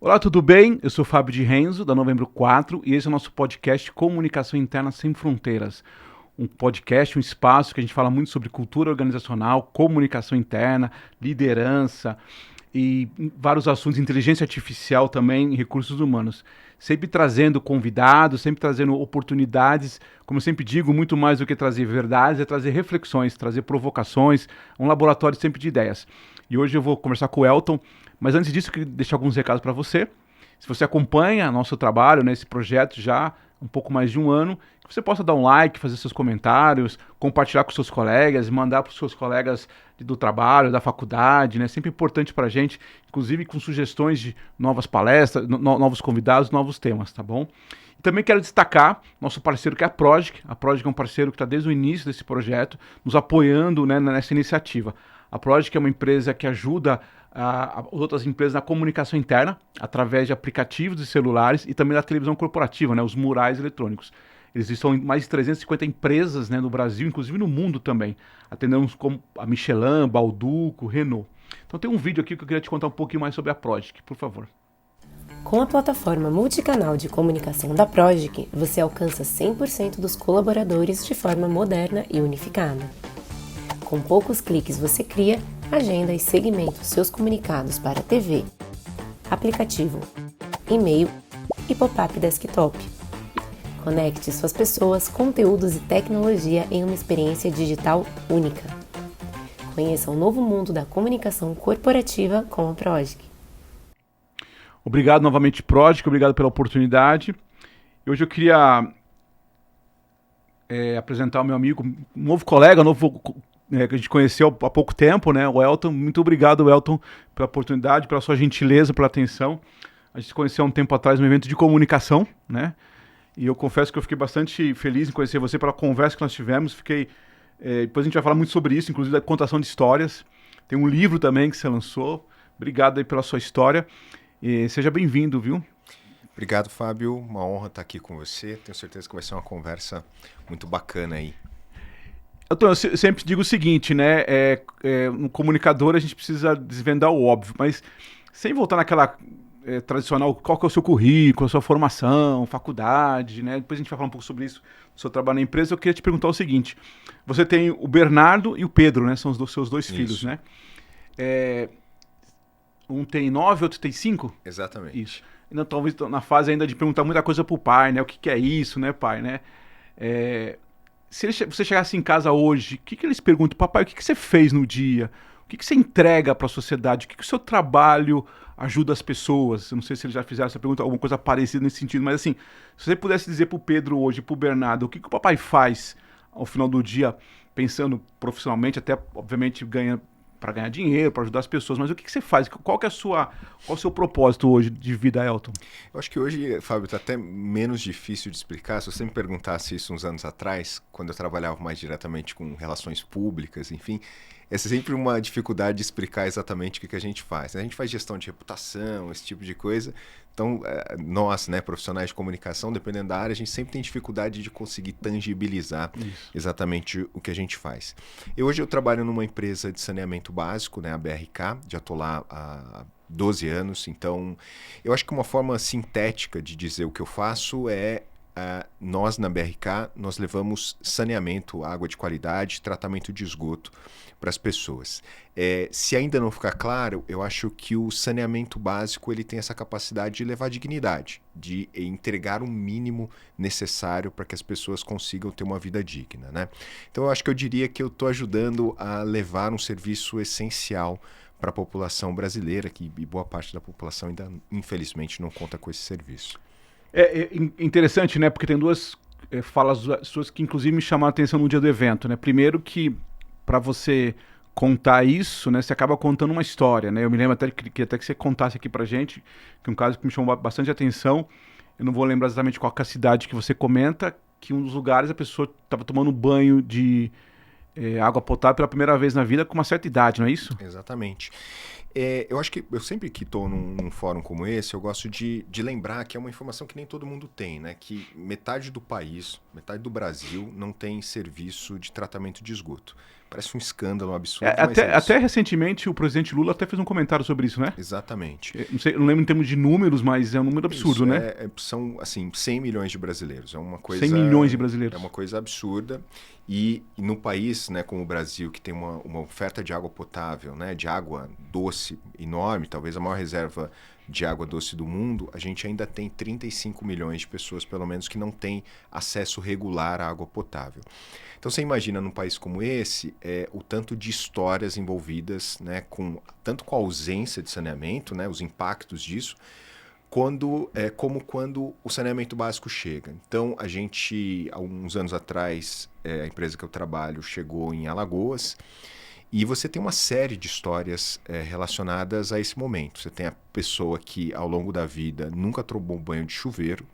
Olá, tudo bem? Eu sou Fábio de Renzo, da Novembro 4, e esse é o nosso podcast Comunicação Interna Sem Fronteiras. Um podcast, um espaço que a gente fala muito sobre cultura organizacional, comunicação interna, liderança e vários assuntos, inteligência artificial também e recursos humanos. Sempre trazendo convidados, sempre trazendo oportunidades, como eu sempre digo, muito mais do que trazer verdades, é trazer reflexões, trazer provocações, um laboratório sempre de ideias. E hoje eu vou conversar com o Elton, mas antes disso eu queria deixar alguns recados para você. Se você acompanha nosso trabalho nesse projeto já há um pouco mais de um ano, que você possa dar um like, fazer seus comentários, compartilhar com seus colegas, mandar para os seus colegas do trabalho, da faculdade, né? Sempre importante para a gente, inclusive com sugestões de novas palestras, novos convidados, novos temas, tá bom? E também quero destacar nosso parceiro que é a Progic. A Progic é um parceiro que está desde o início desse projeto, nos apoiando, né, nessa iniciativa. A Progic é uma empresa que ajuda as outras empresas na comunicação interna, através de aplicativos de celulares e também da televisão corporativa, né, os murais eletrônicos. Eles estão em mais de 350 empresas, né, no Brasil, inclusive no mundo também. Atendemos como a Michelin, Balduco, Renault. Então tem um vídeo aqui que eu queria te contar um pouquinho mais sobre a Progic, por favor. Com a plataforma multicanal de comunicação da Progic, você alcança 100% dos colaboradores de forma moderna e unificada. Com poucos cliques você cria, agenda e segmenta os seus comunicados para TV, aplicativo, e-mail e pop-up desktop. Conecte suas pessoas, conteúdos e tecnologia em uma experiência digital única. Conheça o novo mundo da comunicação corporativa com a Progic. Obrigado novamente, Progic, obrigado pela oportunidade. Hoje eu queria apresentar o meu amigo, um novo colega, que a gente conheceu há pouco tempo, né? O Elton. Muito obrigado, Elton, pela oportunidade, pela sua gentileza, pela atenção. A gente se conheceu há um tempo atrás num evento de comunicação, né? E eu confesso que eu fiquei bastante feliz em conhecer você pela conversa que nós tivemos. Depois a gente vai falar muito sobre isso, inclusive da contação de histórias. Tem um livro também que você lançou. Obrigado aí pela sua história. E seja bem-vindo, viu? Obrigado, Fábio. Uma honra estar aqui com você. Tenho certeza que vai ser uma conversa muito bacana aí. Eu sempre digo o seguinte, né? No comunicador a gente precisa desvendar o óbvio, mas sem voltar naquela tradicional, qual que é o seu currículo, a sua formação, faculdade, né? Depois a gente vai falar um pouco sobre isso, do seu trabalho na empresa. Eu queria te perguntar o seguinte: você tem o Bernardo e o Pedro, né? São os seus dois filhos, né? Um tem 9, outro tem 5? Exatamente. Isso. Ainda talvez na fase ainda de perguntar muita coisa pro pai, né? O que é isso, né, pai, né? Se você chegasse em casa hoje, o que eles perguntam? Papai, o que você fez no dia? O que você entrega para a sociedade? O que o seu trabalho ajuda as pessoas? Eu não sei se eles já fizeram essa pergunta, alguma coisa parecida nesse sentido, mas assim, se você pudesse dizer pro Pedro hoje, pro Bernardo, o que o papai faz ao final do dia, pensando profissionalmente, até obviamente para ganhar dinheiro, para ajudar as pessoas, mas o que você faz? Qual é o seu propósito hoje de vida, Elton? Eu acho que hoje, Fábio, está até menos difícil de explicar. Se você me perguntasse isso uns anos atrás, quando eu trabalhava mais diretamente com relações públicas, enfim, é sempre uma dificuldade de explicar exatamente o que a gente faz. A gente faz gestão de reputação, esse tipo de coisa. Então, nós, né, profissionais de comunicação, dependendo da área, a gente sempre tem dificuldade de conseguir tangibilizar exatamente o que a gente faz. Hoje eu trabalho numa empresa de saneamento básico, né, a BRK, já estou lá há 12 anos, então eu acho que uma forma sintética de dizer o que eu faço é nós na BRK, nós levamos saneamento, água de qualidade, tratamento de esgoto para as pessoas. Se ainda não ficar claro, eu acho que o saneamento básico ele tem essa capacidade de levar dignidade, de entregar o mínimo necessário para que as pessoas consigam ter uma vida digna, né? Então eu acho que eu diria que eu estou ajudando a levar um serviço essencial para a população brasileira, que boa parte da população ainda, infelizmente, não conta com esse serviço. Interessante, né? Porque tem duas falas suas que, inclusive, me chamaram a atenção no dia do evento, né? Primeiro que, para você contar isso, né? Você acaba contando uma história, né? Eu me lembro até que você contasse aqui pra gente, que um caso que me chamou bastante atenção, eu não vou lembrar exatamente qual que é a cidade que você comenta, que um dos lugares a pessoa estava tomando banho de água potável pela primeira vez na vida com uma certa idade, não é isso? Exatamente. Eu acho que eu sempre que estou num fórum como esse, eu gosto de lembrar que é uma informação que nem todo mundo tem, né? Que metade do país, metade do Brasil não tem serviço de tratamento de esgoto. Parece um escândalo, um absurdo, mas Até, é isso. até recentemente o presidente Lula até fez um comentário sobre isso, né? Exatamente. Não lembro em termos de números, mas é um número absurdo, Isso, né? são, assim, 100 milhões de brasileiros. É uma coisa... 100 milhões de brasileiros. É uma coisa absurda. E no país, né, como o Brasil, que tem uma oferta de água potável, né, de água doce enorme, talvez a maior reserva de água doce do mundo, a gente ainda tem 35 milhões de pessoas, pelo menos, que não têm acesso regular à água potável. Então, você imagina num país como esse, o tanto de histórias envolvidas, né, tanto com a ausência de saneamento, né, os impactos disso, como quando o saneamento básico chega. Então, a gente, há uns anos atrás, a empresa que eu trabalho chegou em Alagoas, e você tem uma série de histórias relacionadas a esse momento. Você tem a pessoa que, ao longo da vida, nunca tomou banho de chuveiro,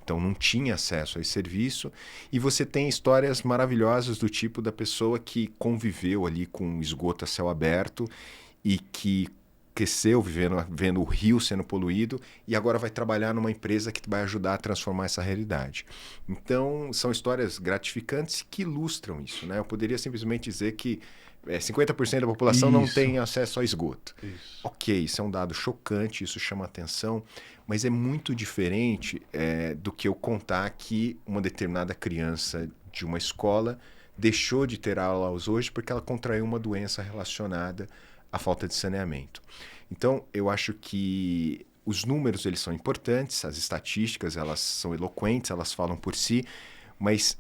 então não tinha acesso a esse serviço, e você tem histórias maravilhosas do tipo da pessoa que conviveu ali com esgoto a céu aberto e que cresceu vendo o rio sendo poluído e agora vai trabalhar numa empresa que vai ajudar a transformar essa realidade. Então, são histórias gratificantes que ilustram isso, né? Eu poderia simplesmente dizer que 50% da população não tem acesso a esgoto. Isso. Ok, isso é um dado chocante, isso chama atenção, mas é muito diferente do que eu contar que uma determinada criança de uma escola deixou de ter aulas hoje porque ela contraiu uma doença relacionada à falta de saneamento. Então, eu acho que os números eles são importantes, as estatísticas elas são eloquentes, elas falam por si, mas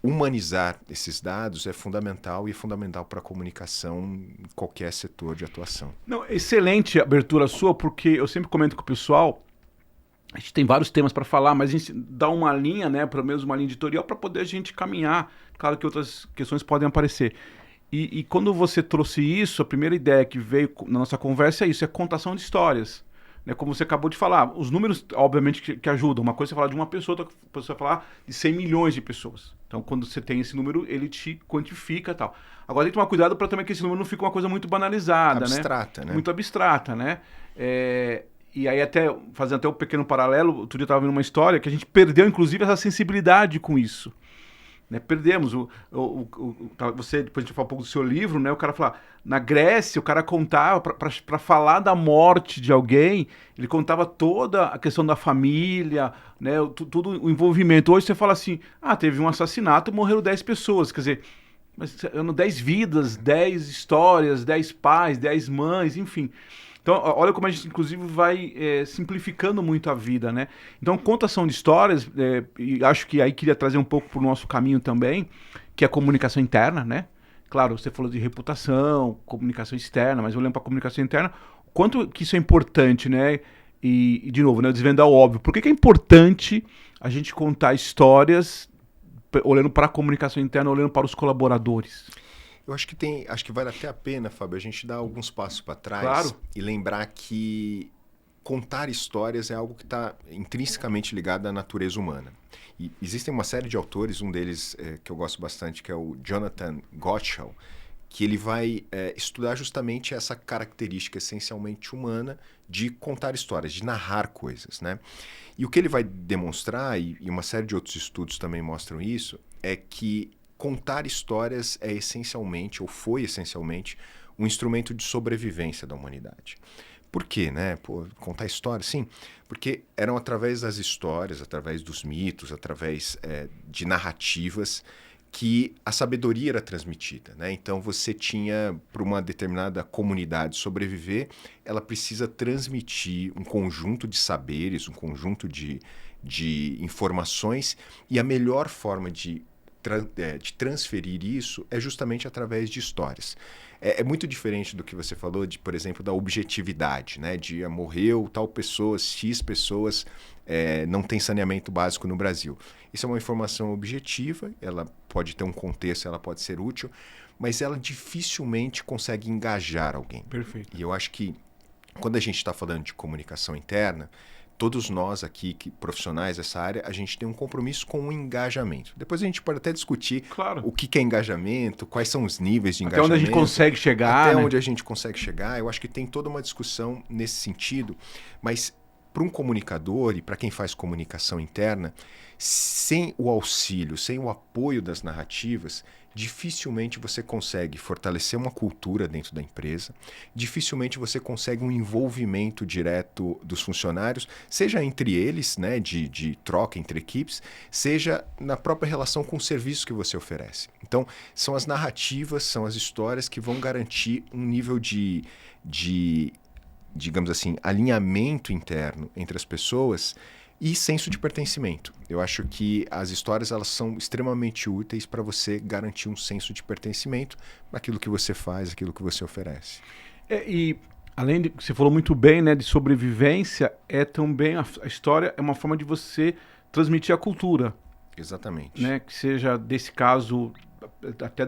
humanizar esses dados é fundamental e é fundamental para a comunicação em qualquer setor de atuação. Não, excelente abertura sua, porque eu sempre comento com o pessoal, a gente tem vários temas para falar, mas a gente dá uma linha, né, pelo menos uma linha editorial, para poder a gente caminhar. Claro que outras questões podem aparecer. E quando você trouxe isso, a primeira ideia que veio na nossa conversa é isso, é contação de histórias. Né? Como você acabou de falar, os números, obviamente, que ajudam. Uma coisa é falar de uma pessoa, outra coisa é falar de 100 milhões de pessoas. Então, quando você tem esse número, ele te quantifica e tal. Agora, tem que tomar cuidado para também que esse número não fique uma coisa muito banalizada, Abstrata, né? Muito abstrata, né? E aí, fazendo até um pequeno paralelo, outro dia eu estava vendo uma história que a gente perdeu, inclusive, essa sensibilidade com isso. Né? Perdemos. Você, depois a gente fala um pouco do seu livro, né? O cara fala, na Grécia, o cara contava, para falar da morte de alguém, ele contava toda a questão da família, né? Tudo o envolvimento. Hoje você fala assim, teve um assassinato, morreram 10 pessoas. Quer dizer, mas eram 10 vidas, 10 histórias, 10 pais, 10 mães, enfim. Então, olha como a gente, inclusive, vai simplificando muito a vida, né? Então, contação de histórias, e acho que aí queria trazer um pouco para o nosso caminho também, que é a comunicação interna, né? Claro, você falou de reputação, comunicação externa, mas olhando para a comunicação interna, o quanto que isso é importante, né? E de novo, né, desvendar o óbvio. Por que é importante a gente contar histórias olhando para a comunicação interna, olhando para os colaboradores? Eu acho que vale até a pena, Fábio, a gente dar alguns passos para trás, claro, e lembrar que contar histórias é algo que está intrinsecamente ligado à natureza humana. E existem uma série de autores, um deles que eu gosto bastante, que é o Jonathan Gottschall, que ele vai estudar justamente essa característica essencialmente humana de contar histórias, de narrar coisas, né? E o que ele vai demonstrar, e uma série de outros estudos também mostram isso, é que contar histórias é essencialmente, ou foi essencialmente, um instrumento de sobrevivência da humanidade. Por quê, né? Contar histórias, sim, porque eram através das histórias, através dos mitos, através de narrativas, que a sabedoria era transmitida, né? Então você tinha, para uma determinada comunidade sobreviver, ela precisa transmitir um conjunto de saberes, um conjunto de informações, e a melhor forma de transferir isso é justamente através de histórias. É muito diferente do que você falou, por exemplo, da objetividade, né? De morreu tal pessoa, X pessoas, não tem saneamento básico no Brasil. Isso é uma informação objetiva, ela pode ter um contexto, ela pode ser útil, mas ela dificilmente consegue engajar alguém. Perfeito. E eu acho que quando a gente está falando de comunicação interna, todos nós aqui, profissionais dessa área, a gente tem um compromisso com o engajamento. Depois a gente pode até discutir o que é engajamento, quais são os níveis de engajamento. Até onde a gente consegue chegar. Até onde a gente consegue chegar. Eu acho que tem toda uma discussão nesse sentido, mas para um comunicador e para quem faz comunicação interna, sem o auxílio, sem o apoio das narrativas, dificilmente você consegue fortalecer uma cultura dentro da empresa, dificilmente você consegue um envolvimento direto dos funcionários, seja entre eles, né, de troca entre equipes, seja na própria relação com o serviço que você oferece. Então, são as narrativas, são as histórias que vão garantir um nível de digamos assim, alinhamento interno entre as pessoas e senso de pertencimento. Eu acho que as histórias elas são extremamente úteis para você garantir um senso de pertencimento naquilo que você faz, aquilo que você oferece. E além de que você falou muito bem, né, de sobrevivência, é também a história é uma forma de você transmitir a cultura. Exatamente. Né, que seja desse caso até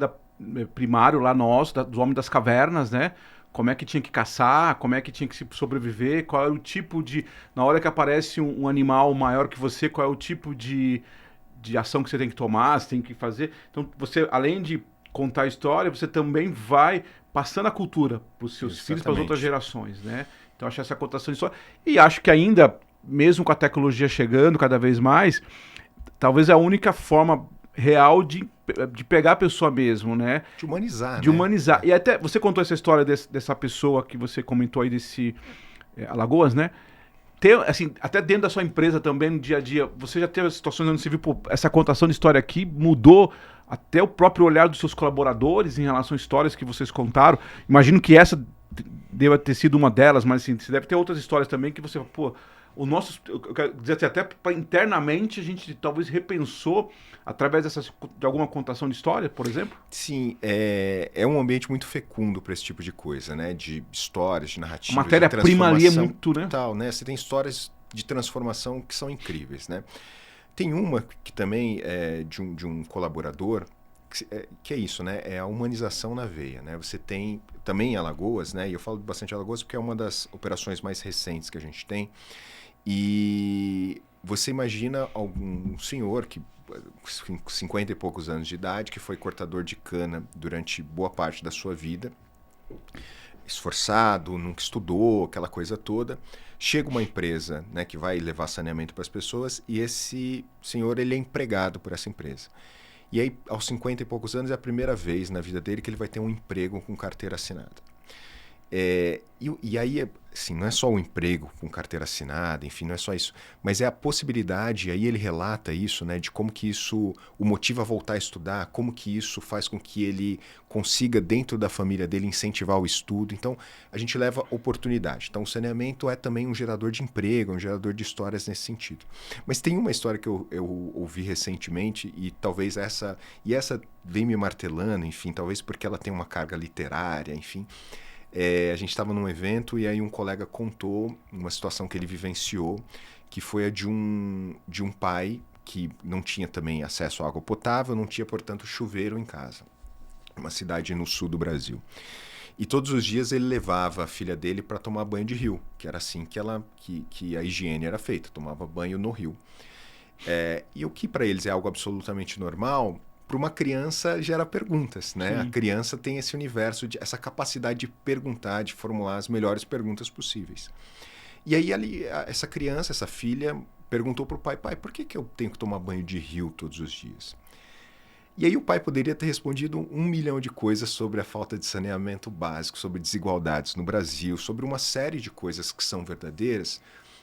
primário lá nosso, dos homens das cavernas, né? Como é que tinha que caçar, como é que tinha que se sobreviver, qual é o tipo de... Na hora que aparece um animal maior que você, qual é o tipo de ação que você tem que tomar, você tem que fazer. Então, você, além de contar a história, você também vai passando a cultura para os seus filhos, para as outras gerações, né? Então, acho essa contação de história. E acho que ainda, mesmo com a tecnologia chegando cada vez mais, talvez é a única forma real de pegar a pessoa mesmo, né? De humanizar, de humanizar. E até, você contou essa história dessa pessoa que você comentou aí, desse Alagoas, né? Assim, até dentro da sua empresa também, no dia a dia, você já teve situações onde você viu, pô, essa contação de história aqui mudou até o próprio olhar dos seus colaboradores em relação a histórias que vocês contaram? Imagino que essa deva ter sido uma delas, mas assim, você deve ter outras histórias também que você, pô, o nosso, eu quero dizer assim, até internamente a gente talvez repensou através de alguma contação de história, por exemplo? Sim, é um ambiente muito fecundo para esse tipo de coisa, né? De histórias, de narrativas, a matéria-prima ali é muito, né? Tal, né? Você tem histórias de transformação que são incríveis, né? Tem uma que também é de um colaborador, que é isso, né? É a humanização na veia, né? Você tem também em Alagoas, né? E eu falo bastante de Alagoas porque é uma das operações mais recentes que a gente tem. E você imagina algum senhor que 50 e poucos anos de idade, que foi cortador de cana durante boa parte da sua vida, esforçado, nunca estudou, aquela coisa toda. Chega uma empresa, né, que vai levar saneamento para as pessoas e esse senhor ele é empregado por essa empresa. E aí, aos 50 e poucos anos, é a primeira vez na vida dele que ele vai ter um emprego com carteira assinada. E aí, assim, não é só o emprego com carteira assinada, enfim, não é só isso, mas é a possibilidade, aí ele relata isso, né, de como que isso o motiva a voltar a estudar, como que isso faz com que ele consiga, dentro da família dele, incentivar o estudo. Então, a gente leva oportunidade. Então, o saneamento é também um gerador de emprego, um gerador de histórias nesse sentido. Mas tem uma história que eu ouvi recentemente, e talvez essa vem me martelando, enfim, talvez porque ela tem uma carga literária, enfim. A gente estava num evento e aí um colega contou uma situação que ele vivenciou, que foi a de um pai que não tinha também acesso à água potável, não tinha, portanto, chuveiro em casa. Uma cidade no sul do Brasil. E todos os dias ele levava a filha dele para tomar banho de rio, que era assim que a higiene era feita, tomava banho no rio. E o que para eles é algo absolutamente normal, para uma criança gera perguntas, né? Sim. A criança tem esse universo, essa capacidade de perguntar, de formular as melhores perguntas possíveis. E aí essa criança, essa filha, perguntou para o pai, por que eu tenho que tomar banho de rio todos os dias? E aí o pai poderia ter respondido 1 milhão de coisas sobre a falta de saneamento básico, sobre desigualdades no Brasil, sobre uma série de coisas que são verdadeiras,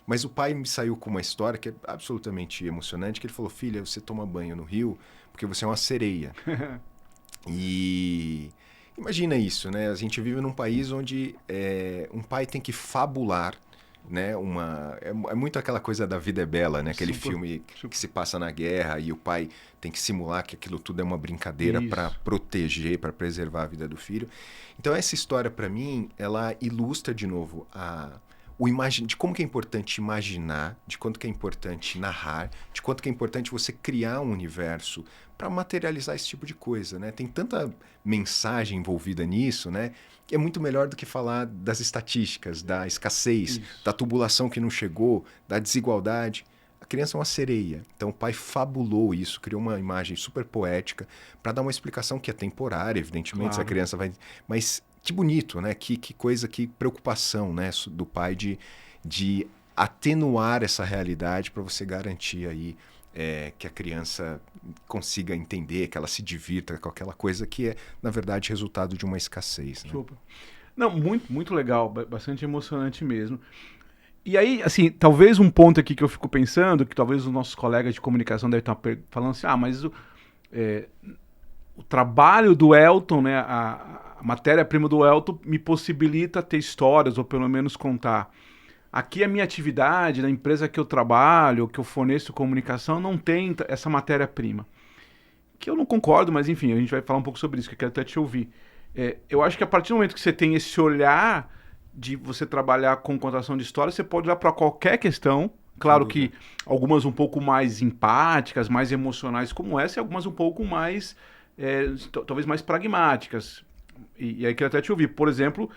mas o pai me saiu com uma história que é absolutamente emocionante, que ele falou, filha, você toma banho no rio porque você é uma sereia. E imagina isso, né? A gente vive num país onde um pai tem que fabular, né? É muito aquela coisa da Vida é Bela, né? Aquele filme que se passa na guerra e o pai tem que simular que aquilo tudo é uma brincadeira para proteger, para preservar a vida do filho. Então essa história, para mim, ela ilustra de novo de como que é importante imaginar, de quanto que é importante narrar, de quanto que é importante você criar um universo para materializar esse tipo de coisa, né? Tem tanta mensagem envolvida nisso, né? Que é muito melhor do que falar das estatísticas, da escassez, da tubulação que não chegou, da desigualdade. A criança é uma sereia. Então o pai fabulou isso, criou uma imagem super poética para dar uma explicação que é temporária, evidentemente, se a criança vai... Mas que bonito, né? Que coisa, que preocupação, né, do pai de atenuar essa realidade para você garantir aí que a criança consiga entender, que ela se divirta com aquela coisa que é, na verdade, resultado de uma escassez. Né? Super. Não, muito, muito legal, bastante emocionante mesmo. E aí, assim, talvez um ponto aqui que eu fico pensando, que talvez os nossos colegas de comunicação devem estar falando assim, mas o trabalho do Elton, né, a matéria-prima do Elton me possibilita ter histórias, ou pelo menos contar. Aqui a minha atividade, na empresa que eu trabalho, que eu forneço comunicação, não tem essa matéria-prima. Que eu não concordo, mas enfim, a gente vai falar um pouco sobre isso, que eu quero até te ouvir. Eu acho que a partir do momento que você tem esse olhar de você trabalhar com contação de história, você pode olhar para qualquer questão. Claro que algumas um pouco mais empáticas, mais emocionais como essa, e algumas um pouco mais, talvez mais pragmáticas. E aí quero até te ouvir. Por exemplo,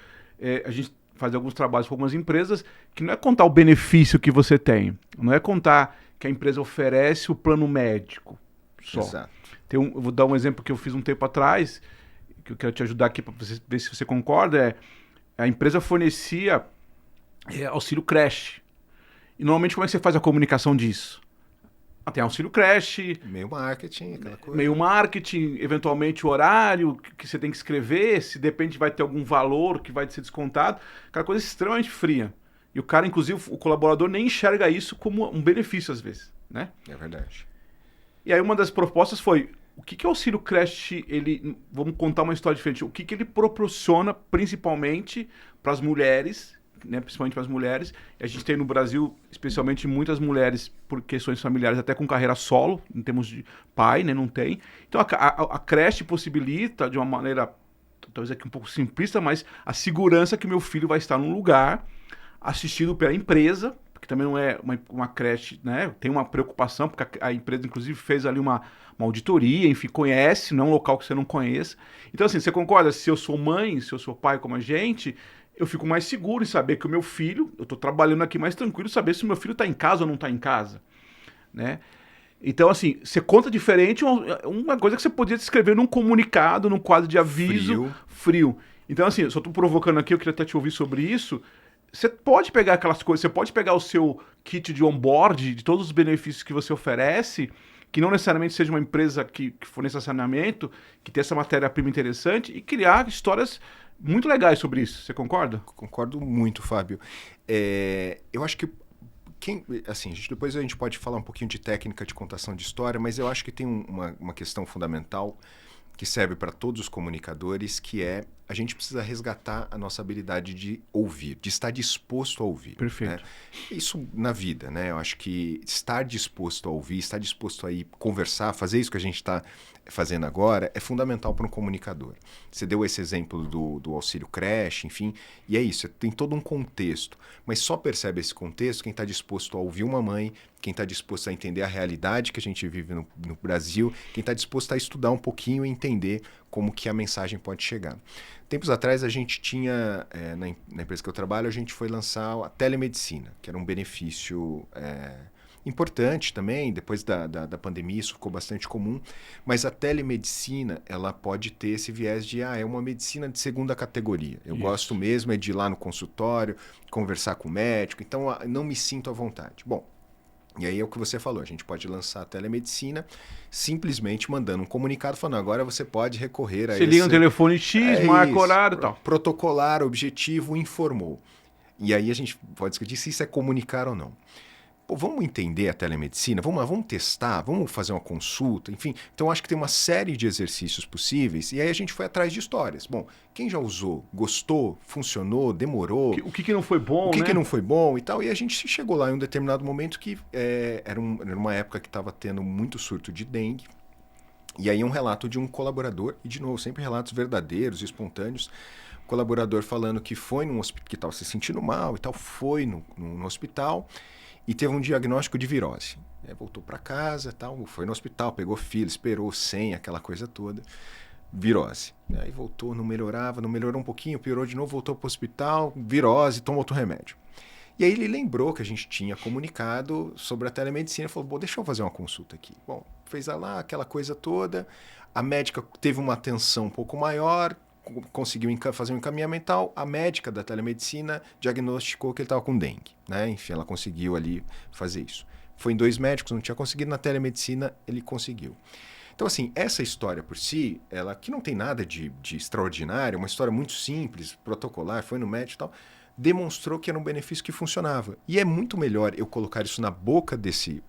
a gente faz alguns trabalhos com algumas empresas que não é contar o benefício que você tem, não é contar que a empresa oferece o plano médico só. Exato. Eu vou dar um exemplo que eu fiz um tempo atrás, que eu quero te ajudar aqui para ver se você concorda, a empresa fornecia auxílio creche. E normalmente como é que você faz a comunicação disso? Tem auxílio creche. Meio marketing, aquela coisa. Meio marketing, eventualmente o horário que você tem que escrever, se de repente vai ter algum valor que vai ser descontado. Aquela coisa extremamente fria. E o cara, inclusive, o colaborador nem enxerga isso como um benefício às vezes, né? É verdade. E aí uma das propostas foi, o que o auxílio creche, vamos contar uma história diferente, o que ele proporciona principalmente para as mulheres, né, principalmente para as mulheres. A gente tem no Brasil, especialmente muitas mulheres por questões familiares, até com carreira solo, em termos de pai, né, não tem. Então a creche possibilita, de uma maneira, talvez aqui um pouco simplista, mas a segurança que meu filho vai estar num lugar assistido pela empresa, que também não é uma creche, né, tem uma preocupação, porque a empresa inclusive fez ali uma auditoria, enfim, conhece, não é um local que você não conheça. Então assim, você concorda? Se eu sou mãe, se eu sou pai como a gente, eu fico mais seguro em saber que o meu filho, eu estou trabalhando aqui mais tranquilo, saber se o meu filho está em casa ou não está em casa, né? Então, assim, você conta diferente uma coisa que você podia escrever num comunicado, num quadro de aviso frio. Então, assim, só estou provocando aqui, eu queria até te ouvir sobre isso. Você pode pegar aquelas coisas, você pode pegar o seu kit de onboard, de todos os benefícios que você oferece, que não necessariamente seja uma empresa que forneça saneamento, que tenha essa matéria-prima interessante, e criar histórias muito legais sobre isso. Você concorda? Concordo muito, Fábio. Eu acho que assim, depois a gente pode falar um pouquinho de técnica de contação de história, mas eu acho que tem uma questão fundamental que serve para todos os comunicadores, que é a gente precisa resgatar a nossa habilidade de ouvir, de estar disposto a ouvir. Perfeito. Né? Isso na vida, né? Eu acho que estar disposto a ouvir, estar disposto a ir conversar, fazer isso que a gente está fazendo agora, é fundamental para um comunicador. Você deu esse exemplo do auxílio creche, enfim, e é isso, tem todo um contexto, mas só percebe esse contexto quem está disposto a ouvir uma mãe, quem está disposto a entender a realidade que a gente vive no Brasil, quem está disposto a estudar um pouquinho e entender como que a mensagem pode chegar. Tempos atrás a gente tinha, na empresa que eu trabalho, a gente foi lançar a telemedicina, que era um benefício importante também. Depois da pandemia isso ficou bastante comum, mas a telemedicina ela pode ter esse viés de é uma medicina de segunda categoria. Eu gosto mesmo de ir lá no consultório, conversar com o médico, então não me sinto à vontade. Bom, e aí é o que você falou, a gente pode lançar a telemedicina simplesmente mandando um comunicado falando, agora você pode recorrer a Você liga no telefone X, marca horário e tal. Protocolar, objetivo, informou. E aí a gente pode discutir se isso é comunicar ou não. Pô, vamos entender a telemedicina? Vamos testar? Vamos fazer uma consulta? Enfim, então acho que tem uma série de exercícios possíveis e aí a gente foi atrás de histórias. Bom, quem já usou? Gostou? Funcionou? Demorou? O que não foi bom, O que, né? que não foi bom e tal. E a gente chegou lá em um determinado momento que era uma época que estava tendo muito surto de dengue. E aí um relato de um colaborador, e de novo, sempre relatos verdadeiros e espontâneos, colaborador falando que foi num hospital, que estava se sentindo mal e tal, foi no hospital e teve um diagnóstico de virose. Voltou para casa, tal, foi no hospital, pegou fila, esperou senha, aquela coisa toda. Virose. Aí voltou, não melhorava, não melhorou um pouquinho, piorou de novo, voltou para o hospital, virose, tomou outro remédio. E aí ele lembrou que a gente tinha comunicado sobre a telemedicina, falou, bom, deixa eu fazer uma consulta aqui. Bom, fez lá aquela coisa toda, a médica teve uma atenção um pouco maior, conseguiu fazer um encaminhamento, a médica da telemedicina diagnosticou que ele estava com dengue, né? Enfim, ela conseguiu ali fazer isso. Foi em 2 médicos, não tinha conseguido, na telemedicina ele conseguiu. Então, assim, essa história por si, ela que não tem nada de extraordinário, uma história muito simples, protocolar, foi no médico e tal, demonstrou que era um benefício que funcionava. E é muito melhor eu colocar isso na boca desse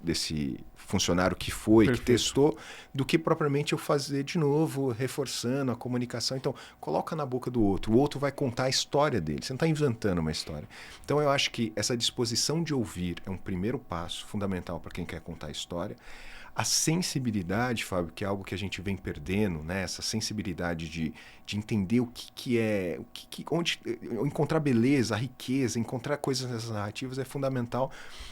funcionário que foi, Perfeito. Que testou, do que propriamente eu fazer de novo, reforçando a comunicação. Então, coloca na boca do outro. O outro vai contar a história dele. Você não está inventando uma história. Então, eu acho que essa disposição de ouvir é um primeiro passo fundamental para quem quer contar a história. A sensibilidade, Fábio, que é algo que a gente vem perdendo, né? Essa sensibilidade de entender o que é, onde encontrar beleza, a riqueza, encontrar coisas nessas narrativas é fundamental.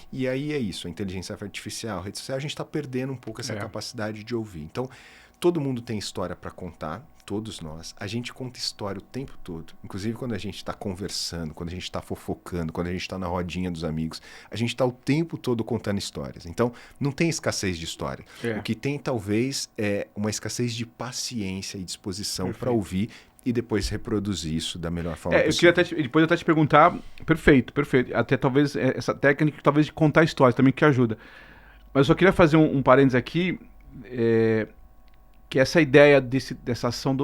E aí é isso, a inteligência artificial, a rede social, a gente está perdendo um pouco essa capacidade de ouvir. Então, todo mundo tem história para contar, todos nós. A gente conta história o tempo todo. Inclusive quando a gente está conversando, quando a gente está fofocando, quando a gente está na rodinha dos amigos, a gente está o tempo todo contando histórias. Então, não tem escassez de história. O que tem, talvez, é uma escassez de paciência e disposição para ouvir e depois reproduzir isso da melhor forma possível. Eu queria depois até te perguntar, perfeito. Até talvez essa técnica talvez de contar histórias também que ajuda. Mas eu só queria fazer um parênteses aqui, que essa ideia dessa ação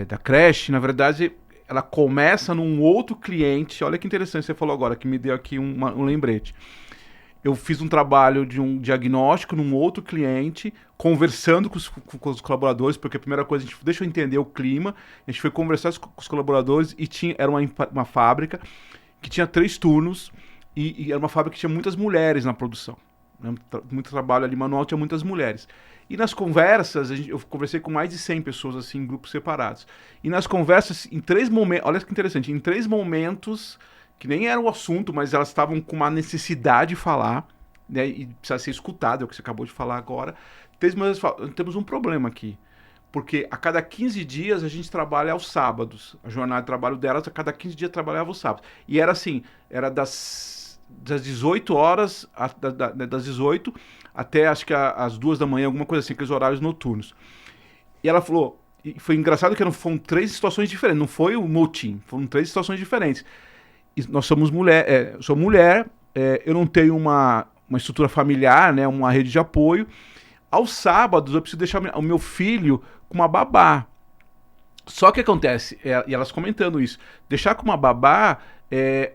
da creche, na verdade, ela começa num outro cliente. Olha que interessante, você falou agora, que me deu aqui um lembrete. Eu fiz um trabalho de um diagnóstico num outro cliente, conversando com os colaboradores, porque a primeira coisa, deixa eu entender o clima, a gente foi conversar com os colaboradores e era uma fábrica que tinha 3 turnos e era uma fábrica que tinha muitas mulheres na produção. Muito trabalho ali manual, tinha muitas mulheres. E nas conversas, eu conversei com mais de 100 pessoas assim, em grupos separados. E nas conversas, em 3 momentos, olha que interessante, em 3 momentos, que nem era o assunto, mas elas estavam com uma necessidade de falar, né, e precisa ser escutado, é o que você acabou de falar agora. 3 momentos, temos um problema aqui, porque a cada 15 dias a gente trabalha aos sábados. A jornada de trabalho delas, a cada 15 dias trabalhava aos sábados. E era assim, era das 18 horas, das 18 até acho que às 2 da manhã, alguma coisa assim, aqueles horários noturnos. E ela falou, e foi engraçado que foram 3 situações diferentes, não foi o motim, foram 3 situações diferentes. E nós somos mulher, sou mulher, eu não tenho uma estrutura familiar, né, uma rede de apoio. Aos sábados eu preciso deixar o meu filho com uma babá. Só que acontece, e elas comentando isso, deixar com uma babá,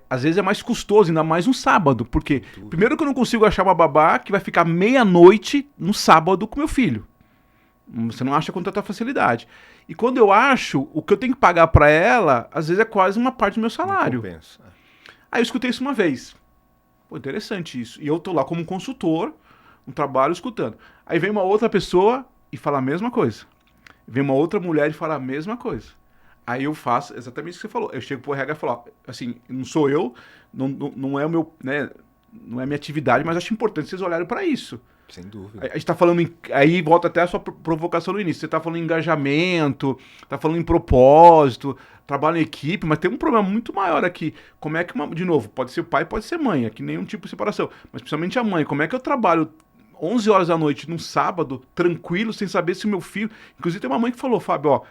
às vezes é mais custoso, ainda mais no sábado, porque primeiro que eu não consigo achar uma babá que vai ficar meia-noite no sábado com meu filho. Você não acha com tanta facilidade. E quando eu acho, o que eu tenho que pagar para ela, às vezes é quase uma parte do meu salário. Aí eu escutei isso uma vez. Pô, interessante isso. E eu tô lá como consultor, um trabalho escutando. Aí vem uma outra pessoa e fala a mesma coisa. Vem uma outra mulher e fala a mesma coisa. Aí eu faço exatamente o que você falou. Eu chego pro RH e falo, assim, não sou eu, não é o meu, né, não é a minha atividade, mas acho importante vocês olharem para isso. Sem dúvida. A gente tá falando aí volta até a sua provocação no início. Você tá falando em engajamento, tá falando em propósito, trabalho em equipe, mas tem um problema muito maior aqui. Como é que, de novo, pode ser pai, pode ser mãe, aqui nenhum tipo de separação, mas principalmente a mãe. Como é que eu trabalho 11 horas da noite num sábado, tranquilo, sem saber se o meu filho... Inclusive tem uma mãe que falou, Fábio, ó,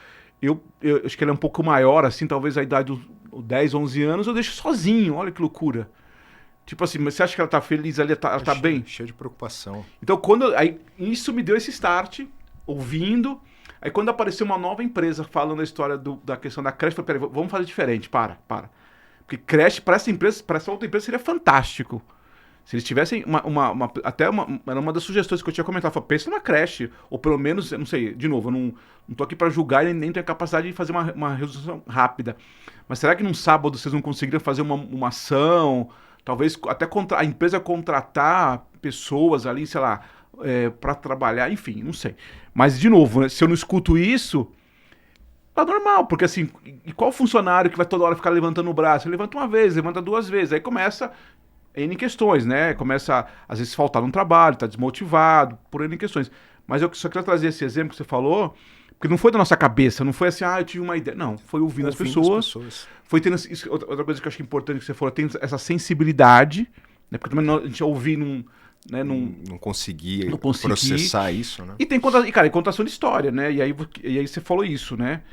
eu acho que ele é um pouco maior, assim, talvez a idade dos 10, 11 anos, eu deixo sozinho, olha que loucura. Tipo assim, mas você acha que ela tá feliz ali, ela tá bem? Cheia de preocupação. Então, aí, isso me deu esse start, ouvindo. Aí, quando apareceu uma nova empresa falando a história da questão da creche, eu falei, peraí, vamos fazer diferente, para. Porque creche, para essa outra empresa, seria fantástico. Se eles tivessem era uma das sugestões que eu tinha comentado. Eu falei, pensa numa creche, ou pelo menos, eu não sei, de novo, eu não tô aqui para julgar e nem tenho a capacidade de fazer uma resolução rápida. Mas será que num sábado vocês não conseguiriam fazer uma ação... Talvez até a empresa contratar pessoas ali, sei lá, para trabalhar, enfim, não sei. Mas, de novo, né, se eu não escuto isso, tá normal, porque assim, e qual funcionário que vai toda hora ficar levantando o braço? Ele levanta uma vez, levanta 2 vezes, aí começa N questões, né? Começa, às vezes, faltar no trabalho, tá desmotivado, por N questões. Mas eu só queria trazer esse exemplo que você falou, porque não foi da nossa cabeça, não foi assim, eu tive uma ideia. Não, foi ouvindo as pessoas. Foi tendo outra coisa que eu acho importante que você falou, tem essa sensibilidade, né? Porque também a gente ouvir né? Não conseguia processar isso, né? E tem contação de história, né? E aí você falou isso, né?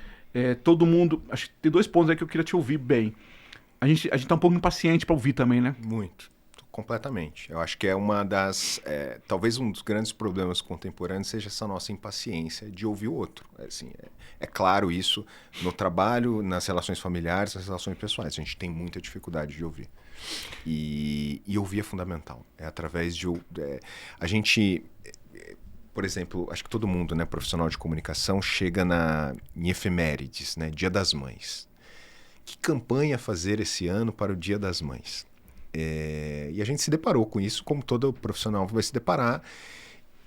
Todo mundo... Acho que tem 2 pontos aí que eu queria te ouvir bem. A gente tá um pouco impaciente para ouvir também, né? Muito. Completamente. Eu acho que é uma das... talvez um dos grandes problemas contemporâneos seja essa nossa impaciência de ouvir o outro. Assim, é claro isso no trabalho, nas relações familiares, nas relações pessoais. A gente tem muita dificuldade de ouvir. E ouvir é fundamental. É através de... a gente... Por exemplo, acho que todo mundo, né, profissional de comunicação, chega em efemérides, né, Dia das Mães. Que campanha fazer esse ano para o Dia das Mães? E a gente se deparou com isso, como todo profissional vai se deparar.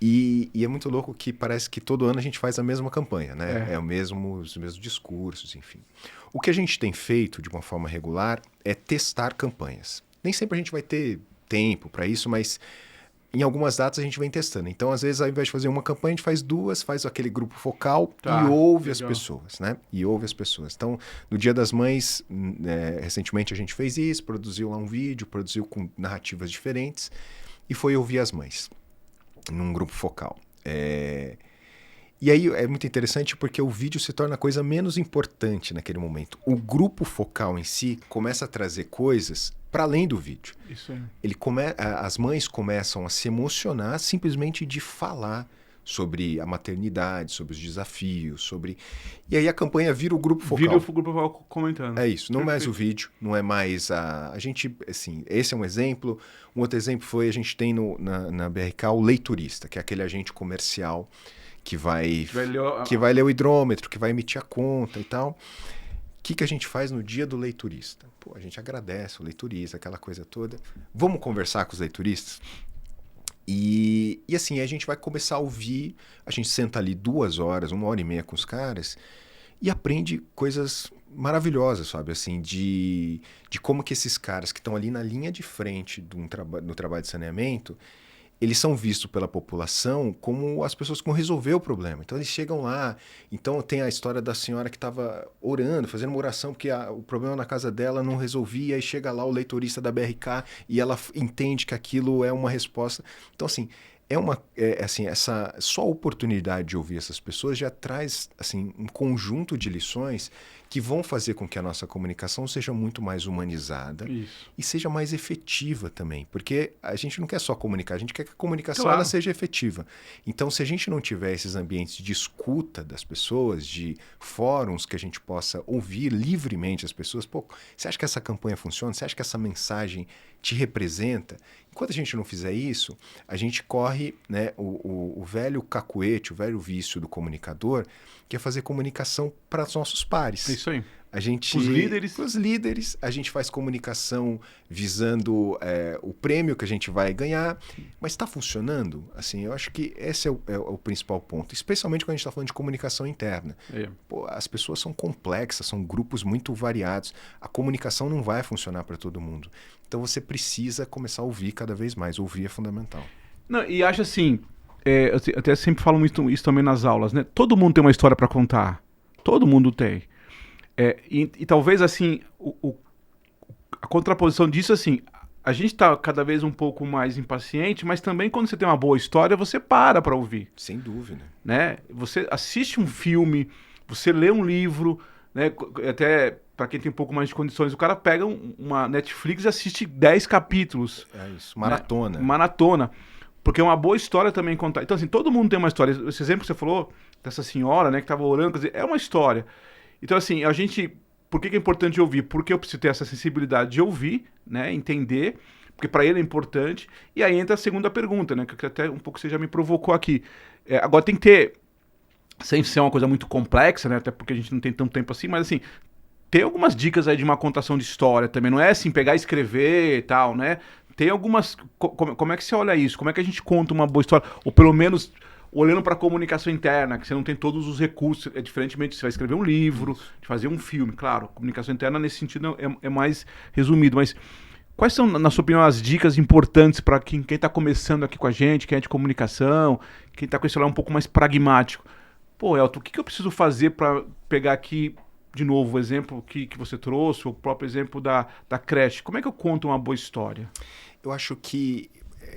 E é muito louco que parece que todo ano a gente faz a mesma campanha, né? Os mesmos discursos, enfim. O que a gente tem feito de uma forma regular é testar campanhas. Nem sempre a gente vai ter tempo para isso, mas... Em algumas datas a gente vem testando. Então, às vezes, ao invés de fazer uma campanha, a gente faz 2, faz aquele grupo focal e ouve as pessoas, né? E ouve as pessoas. Então, no Dia das Mães, recentemente a gente fez isso, produziu lá um vídeo, produziu com narrativas diferentes e foi ouvir as mães num grupo focal. E aí é muito interessante porque o vídeo se torna a coisa menos importante naquele momento. O grupo focal em si começa a trazer coisas para além do vídeo. Isso aí. As mães começam a se emocionar simplesmente de falar sobre a maternidade, sobre os desafios, E aí a campanha vira o grupo focal. Vira o grupo focal comentando. É isso, não mais o vídeo, não é mais a gente, assim, esse é um exemplo. Um outro exemplo foi, a gente tem na BRK o leiturista, que é aquele agente comercial que vai ler o hidrômetro, que vai emitir a conta e tal. O que a gente faz no dia do leiturista? Pô, a gente agradece o leiturista, aquela coisa toda. Vamos conversar com os leituristas? E assim, a gente vai começar a ouvir, a gente senta ali 2 horas, 1h30 com os caras e aprende coisas maravilhosas, sabe? Assim, de como que esses caras que estão ali na linha de frente no trabalho de saneamento, eles são vistos pela população como as pessoas que vão resolver o problema. Então, eles chegam lá. Então, tem a história da senhora que estava orando, fazendo uma oração, porque o problema na casa dela não resolvia, e chega lá o leitorista da BRK e ela entende que aquilo é uma resposta. Então, assim, essa só a oportunidade de ouvir essas pessoas já traz assim, um conjunto de lições que vão fazer com que a nossa comunicação seja muito mais humanizada e seja mais efetiva também. Porque a gente não quer só comunicar, a gente quer que a comunicação ela seja efetiva. Então, se a gente não tiver esses ambientes de escuta das pessoas, de fóruns que a gente possa ouvir livremente as pessoas, pô, você acha que essa campanha funciona? Você acha que essa mensagem te representa? Enquanto a gente não fizer isso, a gente corre, né, o velho cacuete, o velho vício do comunicador, que é fazer comunicação para os nossos pares. É isso aí. Para os líderes, a gente faz comunicação visando o prêmio que a gente vai ganhar, mas está funcionando? Assim, eu acho que esse é o principal ponto, especialmente quando a gente está falando de comunicação interna. Pô, as pessoas são complexas, são grupos muito variados, a comunicação não vai funcionar para todo mundo. Então você precisa começar a ouvir cada vez mais, ouvir é fundamental. Não, e acho assim, eu até sempre falo isso também nas aulas, né? Todo mundo tem uma história para contar, todo mundo tem. E talvez assim, a contraposição disso, assim, a gente está cada vez um pouco mais impaciente, mas também quando você tem uma boa história, você para ouvir. Sem dúvida. Né? Você assiste um filme, você lê um livro, né? Até para quem tem um pouco mais de condições, o cara pega uma Netflix e assiste 10 capítulos. É isso, maratona. Né? Maratona. Porque é uma boa história também contar. Então, assim, todo mundo tem uma história. Esse exemplo que você falou, dessa senhora, né, que estava orando, quer dizer, é uma história. Então, assim, a gente... Por que é importante ouvir? Porque eu preciso ter essa sensibilidade de ouvir, né, entender, porque para ele é importante. E aí entra a segunda pergunta, né, que até um pouco você já me provocou aqui. Agora tem que ter, sem ser uma coisa muito complexa, né, até porque a gente não tem tanto tempo assim, mas assim, tem algumas dicas aí de uma contação de história também. Não é assim, pegar e escrever e tal, né? Tem algumas... Como é que você olha isso? Como é que a gente conta uma boa história? Ou pelo menos... Olhando para a comunicação interna, que você não tem todos os recursos, diferentemente você vai escrever um livro, de fazer um filme, claro, comunicação interna nesse sentido é mais resumido, mas quais são, na sua opinião, as dicas importantes para quem está começando aqui com a gente, quem é de comunicação, quem está com esse olhar um pouco mais pragmático? Pô, Elton, o que eu preciso fazer para pegar aqui, de novo, o exemplo que você trouxe, o próprio exemplo da creche, como é que eu conto uma boa história? Eu acho que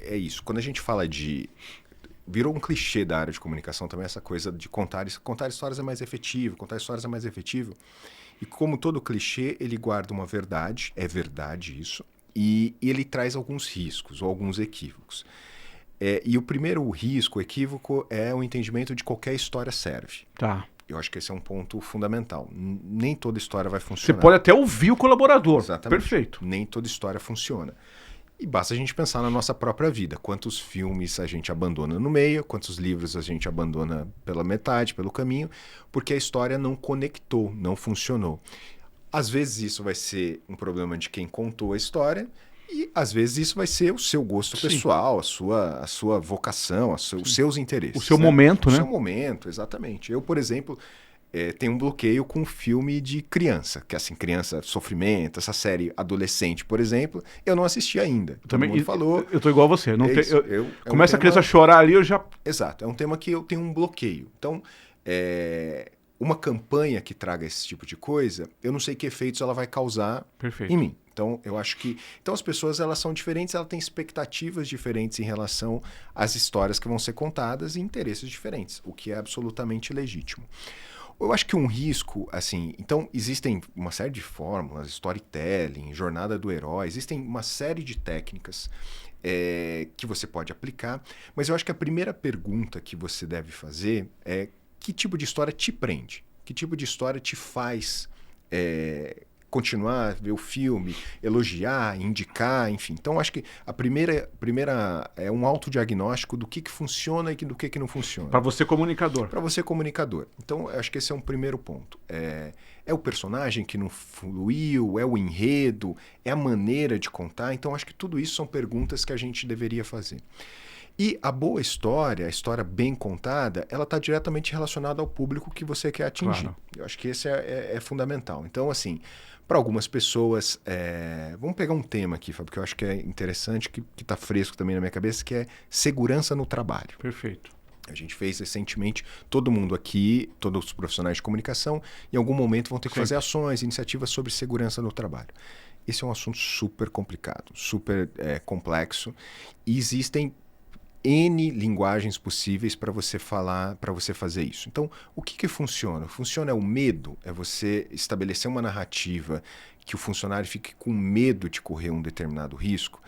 é isso. Quando a gente fala de... Virou um clichê da área de comunicação também essa coisa de contar histórias é mais efetivo, contar histórias é mais efetivo. E como todo clichê, ele guarda uma verdade, é verdade isso, e ele traz alguns riscos ou alguns equívocos. E o primeiro risco, o equívoco, é o entendimento de qualquer história serve. Tá. Eu acho que esse é um ponto fundamental. Nem toda história vai funcionar. Você pode até ouvir o colaborador. Exatamente. Perfeito. Nem toda história funciona. E basta a gente pensar na nossa própria vida. Quantos filmes a gente abandona no meio, quantos livros a gente abandona pela metade, pelo caminho, porque a história não conectou, não funcionou. Às vezes isso vai ser um problema de quem contou a história e às vezes isso vai ser o seu gosto pessoal, a sua vocação, os seus interesses. O seu momento, né? O seu momento, exatamente. Eu, por exemplo... tem um bloqueio com filme de criança, que assim, criança, sofrimento, essa série adolescente, por exemplo, eu não assisti ainda. Também, todo mundo falou. Eu tô igual a você. Não começa um a criança a chorar ali, eu já... Exato, é um tema que eu tenho um bloqueio. Então, uma campanha que traga esse tipo de coisa, eu não sei que efeitos ela vai causar em mim. Então, eu acho que... Então, as pessoas, elas são diferentes, elas têm expectativas diferentes em relação às histórias que vão ser contadas e interesses diferentes, o que é absolutamente legítimo. Eu acho que um risco, assim... Então, existem uma série de fórmulas, storytelling, jornada do herói, existem uma série de técnicas que você pode aplicar, mas eu acho que a primeira pergunta que você deve fazer é que tipo de história te prende? Que tipo de história te faz continuar, ver o filme, elogiar, indicar, enfim. Então, acho que a primeira é um autodiagnóstico do que funciona e do que não funciona. Para você, comunicador. Para você, comunicador. Então, acho que esse é um primeiro ponto. É o personagem que não fluiu, é o enredo, é a maneira de contar. Então, acho que tudo isso são perguntas que a gente deveria fazer. E a boa história, a história bem contada, ela está diretamente relacionada ao público que você quer atingir. Claro. Eu acho que esse é fundamental. Então, assim, para algumas pessoas... vamos pegar um tema aqui, Fábio, que eu acho que é interessante, que está fresco também na minha cabeça, que é segurança no trabalho. Perfeito. A gente fez recentemente, todo mundo aqui, todos os profissionais de comunicação, em algum momento vão ter que fazer ações, iniciativas sobre segurança no trabalho. Esse é um assunto super complicado, super complexo, e existem N linguagens possíveis para você falar, para você fazer isso. Então, o que funciona? Funciona o medo, é você estabelecer uma narrativa que o funcionário fique com medo de correr um determinado risco.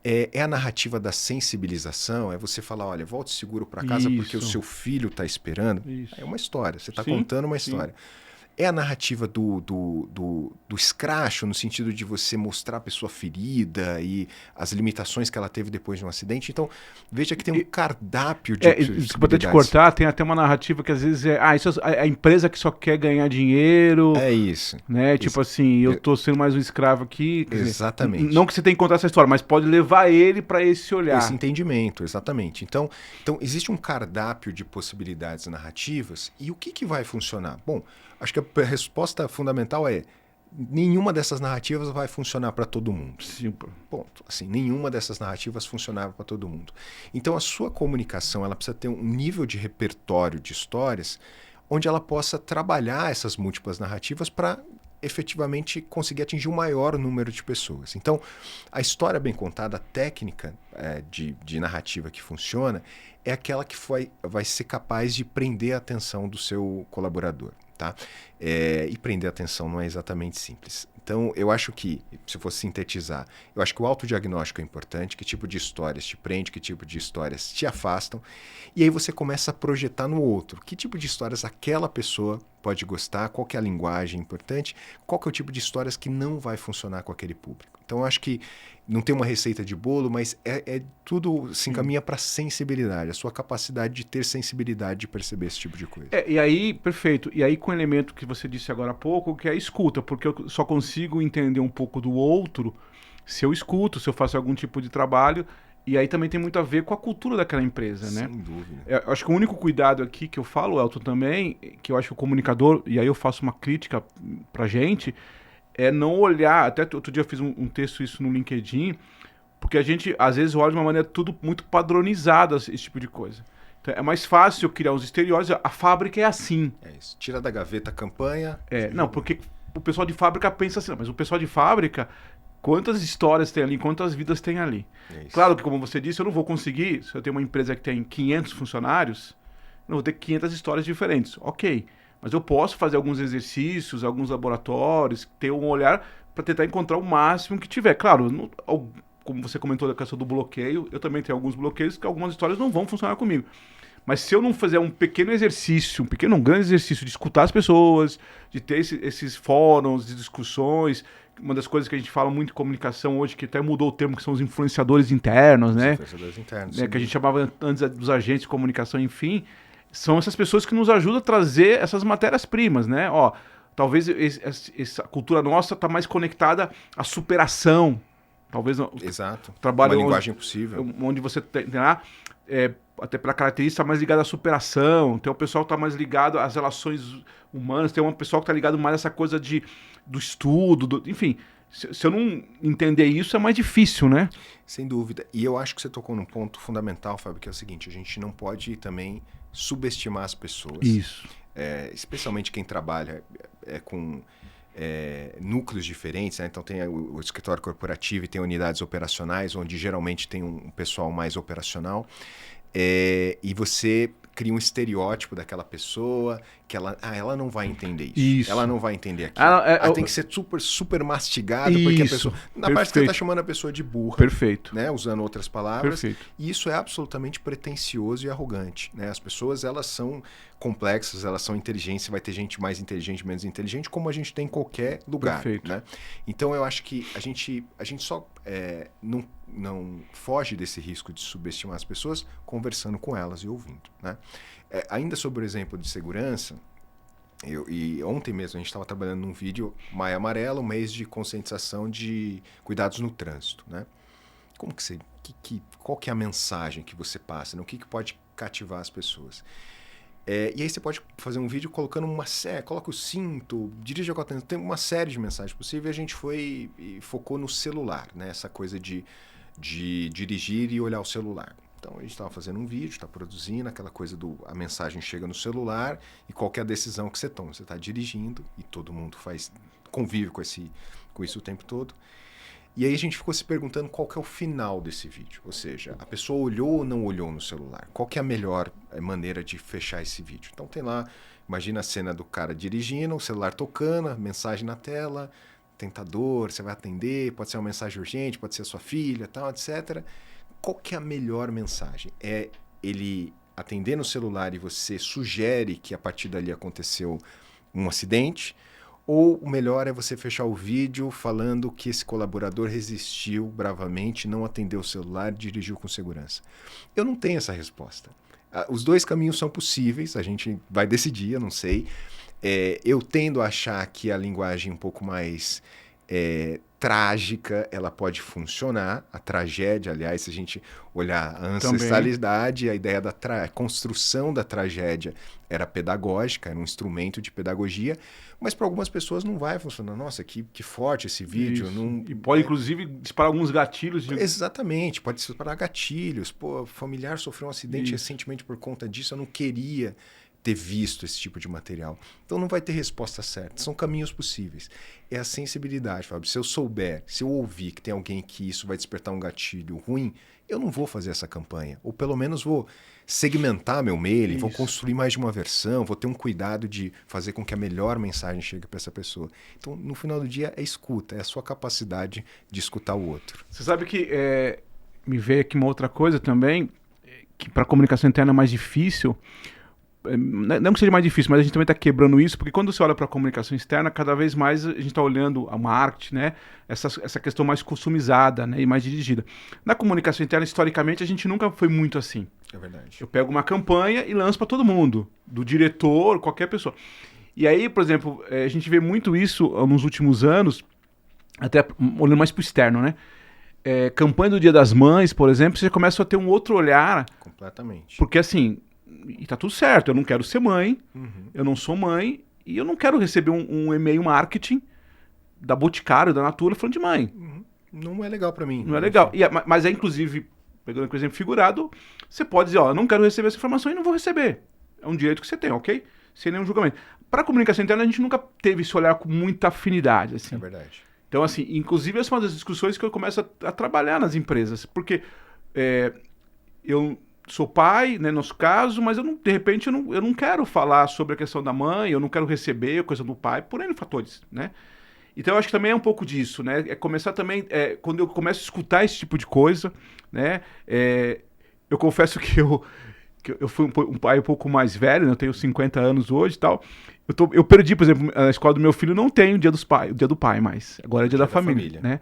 É a narrativa da sensibilização, é você falar, olha, volte seguro para casa porque o seu filho está esperando. Isso. É uma história, você está contando uma história. É a narrativa do escracho, no sentido de você mostrar a pessoa ferida e as limitações que ela teve depois de um acidente. Então, veja que tem um cardápio de desculpa até te cortar, tem até uma narrativa que às vezes isso é a empresa que só quer ganhar dinheiro. É isso. Né? Tipo assim, eu tô sendo mais um escravo aqui. Exatamente. Dizer, não que você tenha que contar essa história, mas pode levar ele para esse olhar. Esse entendimento, exatamente. Então, existe um cardápio de possibilidades narrativas e o que vai funcionar? Bom, acho que a resposta fundamental é nenhuma dessas narrativas vai funcionar para todo mundo. Sim. Ponto. Assim, nenhuma dessas narrativas funcionava para todo mundo. Então, a sua comunicação ela precisa ter um nível de repertório de histórias onde ela possa trabalhar essas múltiplas narrativas para efetivamente conseguir atingir o maior número de pessoas. Então, a história bem contada, a técnica de narrativa que funciona, é aquela que vai ser capaz de prender a atenção do seu colaborador. Tá? E prender a atenção não é exatamente simples. Então, eu acho que, se eu fosse sintetizar, eu acho que o autodiagnóstico é importante, que tipo de histórias te prende, que tipo de histórias te afastam, e aí você começa a projetar no outro. Que tipo de histórias aquela pessoa pode gostar, qual que é a linguagem importante, qual que é o tipo de histórias que não vai funcionar com aquele público. Então, eu acho que não tem uma receita de bolo, mas tudo se encaminha para sensibilidade, a sua capacidade de ter sensibilidade de perceber esse tipo de coisa. E aí, perfeito. E aí com o elemento que você disse agora há pouco, que é a escuta, porque eu só consigo entender um pouco do outro se eu escuto, se eu faço algum tipo de trabalho, e aí também tem muito a ver com a cultura daquela empresa, né? Sem dúvida. Eu acho que o único cuidado aqui que eu falo, Elton, também, que eu acho que o comunicador, e aí eu faço uma crítica pra gente, é não olhar, até outro dia eu fiz um texto isso no LinkedIn, porque a gente às vezes olha de uma maneira tudo muito padronizada, esse tipo de coisa. Então, é mais fácil criar uns estereótipos, a fábrica é assim. É isso, tira da gaveta a campanha. Não, porque o pessoal de fábrica pensa assim, mas o pessoal de fábrica quantas histórias tem ali, quantas vidas tem ali. Claro que, como você disse, eu não vou conseguir, se eu tenho uma empresa que tem 500 funcionários, eu vou ter 500 histórias diferentes. Ok, mas eu posso fazer alguns exercícios, alguns laboratórios, ter um olhar para tentar encontrar o máximo que tiver. Claro, como você comentou da questão do bloqueio, eu também tenho alguns bloqueios que algumas histórias não vão funcionar comigo. Mas se eu não fizer um pequeno exercício, um grande exercício de escutar as pessoas, de ter esses fóruns de discussões, uma das coisas que a gente fala muito em comunicação hoje, que até mudou o termo, que são os influenciadores internos, né? Influenciadores internos. Que a gente chamava antes dos agentes de comunicação, enfim, são essas pessoas que nos ajudam a trazer essas matérias-primas, né? Ó, talvez essa cultura nossa está mais conectada à superação. Talvez Exato. Trabalho uma linguagem possível. Onde você tem lá, até pela característica, mais ligada à superação. Tem o pessoal que está mais ligado às relações humanas, tem um pessoal que está ligado mais a essa coisa do estudo, enfim. Se eu não entender isso, é mais difícil, né? Sem dúvida. E eu acho que você tocou num ponto fundamental, Fábio, que é o seguinte: a gente não pode também subestimar as pessoas. Isso. Especialmente quem trabalha com núcleos diferentes, né? Então tem o escritório corporativo e tem unidades operacionais, onde geralmente tem um pessoal mais operacional. E você cria um estereótipo daquela pessoa que ela não vai entender isso. Ela não vai entender aquilo. Ela tem que ser super, super mastigado, porque a pessoa... Na parte que você está chamando a pessoa de burra. Perfeito. Né? Usando outras palavras. Perfeito. E isso é absolutamente pretensioso e arrogante. Né? As pessoas, elas são complexas, elas são inteligentes. Vai ter gente mais inteligente, menos inteligente, como a gente tem em qualquer lugar. Perfeito. Né? Então, eu acho que a gente só não foge desse risco de subestimar as pessoas conversando com elas e ouvindo. Né? Ainda sobre o exemplo de segurança, e ontem mesmo a gente estava trabalhando num vídeo Maio Amarelo, um mês de conscientização de cuidados no trânsito. Né? Como que você... qual que é a mensagem que você passa? Né? O que pode cativar as pessoas? E aí você pode fazer um vídeo colocando coloca o cinto, dirija com atenção, tem uma série de mensagens possíveis, e a gente foi e focou no celular, né? Essa coisa de dirigir e olhar o celular. Então a gente estava fazendo um vídeo, está produzindo, aquela coisa a mensagem chega no celular e qual que é a decisão que você toma? Você está dirigindo e todo mundo convive com isso o tempo todo. E aí a gente ficou se perguntando qual que é o final desse vídeo. Ou seja, a pessoa olhou ou não olhou no celular? Qual que é a melhor maneira de fechar esse vídeo? Então tem lá, imagina a cena do cara dirigindo, o celular tocando, a mensagem na tela, tentador, você vai atender, pode ser uma mensagem urgente, pode ser a sua filha, tal, etc. Qual que é a melhor mensagem? É ele atender no celular e você sugere que a partir dali aconteceu um acidente? Ou o melhor é você fechar o vídeo falando que esse colaborador resistiu bravamente, não atendeu o celular, dirigiu com segurança? Eu não tenho essa resposta. Os dois caminhos são possíveis, a gente vai decidir, eu não sei. Eu tendo a achar que a linguagem um pouco mais trágica, ela pode funcionar. A tragédia, aliás, se a gente olhar a ancestralidade, a ideia da construção da tragédia era pedagógica, era um instrumento de pedagogia, mas para algumas pessoas não vai funcionar. Nossa, que forte esse vídeo. Não... E pode, inclusive, disparar alguns gatilhos. Exatamente, pode disparar gatilhos. Pô, familiar sofreu um acidente recentemente por conta disso, eu não queria ter visto esse tipo de material. Então não vai ter resposta certa, são caminhos possíveis. É a sensibilidade, Fábio. Se eu souber, se eu ouvir que tem alguém que isso vai despertar um gatilho ruim, eu não vou fazer essa campanha. Ou pelo menos vou segmentar meu mailing, vou construir mais de uma versão, vou ter um cuidado de fazer com que a melhor mensagem chegue para essa pessoa. Então, no final do dia, é escuta, é a sua capacidade de escutar o outro. Você sabe que me veio aqui uma outra coisa também, que para a comunicação interna é mais difícil. Não que seja mais difícil, mas a gente também está quebrando isso, porque quando você olha para a comunicação externa, cada vez mais a gente está olhando a marketing, né? Essa questão mais customizada, né? E mais dirigida. Na comunicação interna, historicamente, a gente nunca foi muito assim. É verdade. Eu pego uma campanha e lanço para todo mundo, do diretor, qualquer pessoa. E aí, por exemplo, a gente vê muito isso nos últimos anos, até olhando mais para o externo, né? Campanha do Dia das Mães, por exemplo, você começa a ter um outro olhar. Completamente. Porque assim... E tá tudo certo, eu não quero ser mãe, eu não sou mãe, e eu não quero receber um e-mail marketing da Boticário, da Natura, falando de mãe. Não é legal pra mim. Não é legal. Mas inclusive, pegando aqui o exemplo figurado, você pode dizer, eu não quero receber essa informação e não vou receber. É um direito que você tem, ok? Sem nenhum julgamento. Para a comunicação interna, a gente nunca teve esse olhar com muita afinidade. Assim. É verdade. Então, assim, inclusive essa é uma das discussões que eu começo a trabalhar nas empresas, porque eu sou pai, né, no nosso caso, mas de repente eu não quero falar sobre a questão da mãe, eu não quero receber a coisa do pai, por N fatores, né? Então eu acho que também é um pouco disso, né? É começar também, quando eu começo a escutar esse tipo de coisa, né? Eu confesso que eu fui um pai um pouco mais velho, né? Eu tenho 50 anos hoje e tal. Eu perdi, por exemplo, a escola do meu filho não tem o dia do pai mais. Agora é o dia da família, né?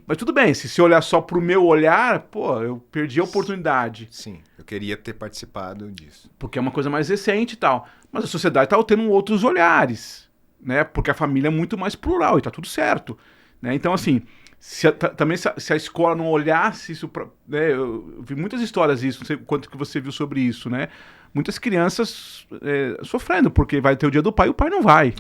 Mas tudo bem, se olhar só pro meu olhar, pô, eu perdi a oportunidade. Sim, eu queria ter participado disso. Porque é uma coisa mais recente e tal. Mas a sociedade tá tendo outros olhares, né? Porque a família é muito mais plural e tá tudo certo, né? Então, assim, também se a escola não olhasse isso, né? Eu vi muitas histórias disso, não sei quanto que você viu sobre isso, né? Muitas crianças sofrendo, porque vai ter o dia do pai e o pai não vai.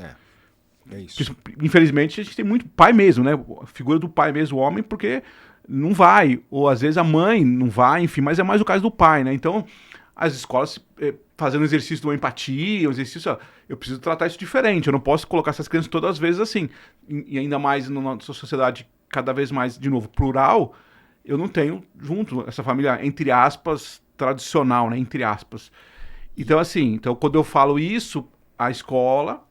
É isso. Infelizmente, a gente tem muito pai mesmo, né? A figura do pai mesmo, o homem, porque não vai. Ou às vezes a mãe não vai, enfim, mas é mais o caso do pai, né? Então, as escolas fazendo exercício de uma empatia, um exercício, ó, eu preciso tratar isso diferente, eu não posso colocar essas crianças todas as vezes assim. E ainda mais na nossa sociedade cada vez mais, de novo, plural, eu não tenho junto essa família, entre aspas, tradicional, né? Entre aspas. Então, assim, quando eu falo isso, a escola,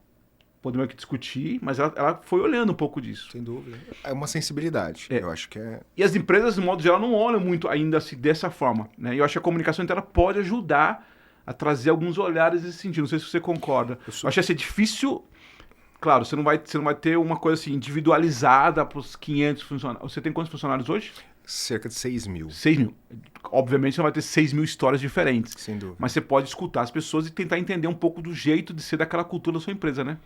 podemos aqui discutir, mas ela foi olhando um pouco disso. Sem dúvida. É uma sensibilidade, eu acho que é... E as empresas, de modo geral, não olham muito ainda assim, dessa forma, né? E eu acho que a comunicação interna pode ajudar a trazer alguns olhares nesse sentido. Não sei se você concorda. Eu acho que vai ser difícil... Claro, você não vai ter uma coisa assim individualizada para os 500 funcionários. Você tem quantos funcionários hoje? Cerca de 6 mil. 6 mil. Obviamente você não vai ter 6 mil histórias diferentes. Sem dúvida. Mas você pode escutar as pessoas e tentar entender um pouco do jeito de ser daquela cultura da sua empresa, né?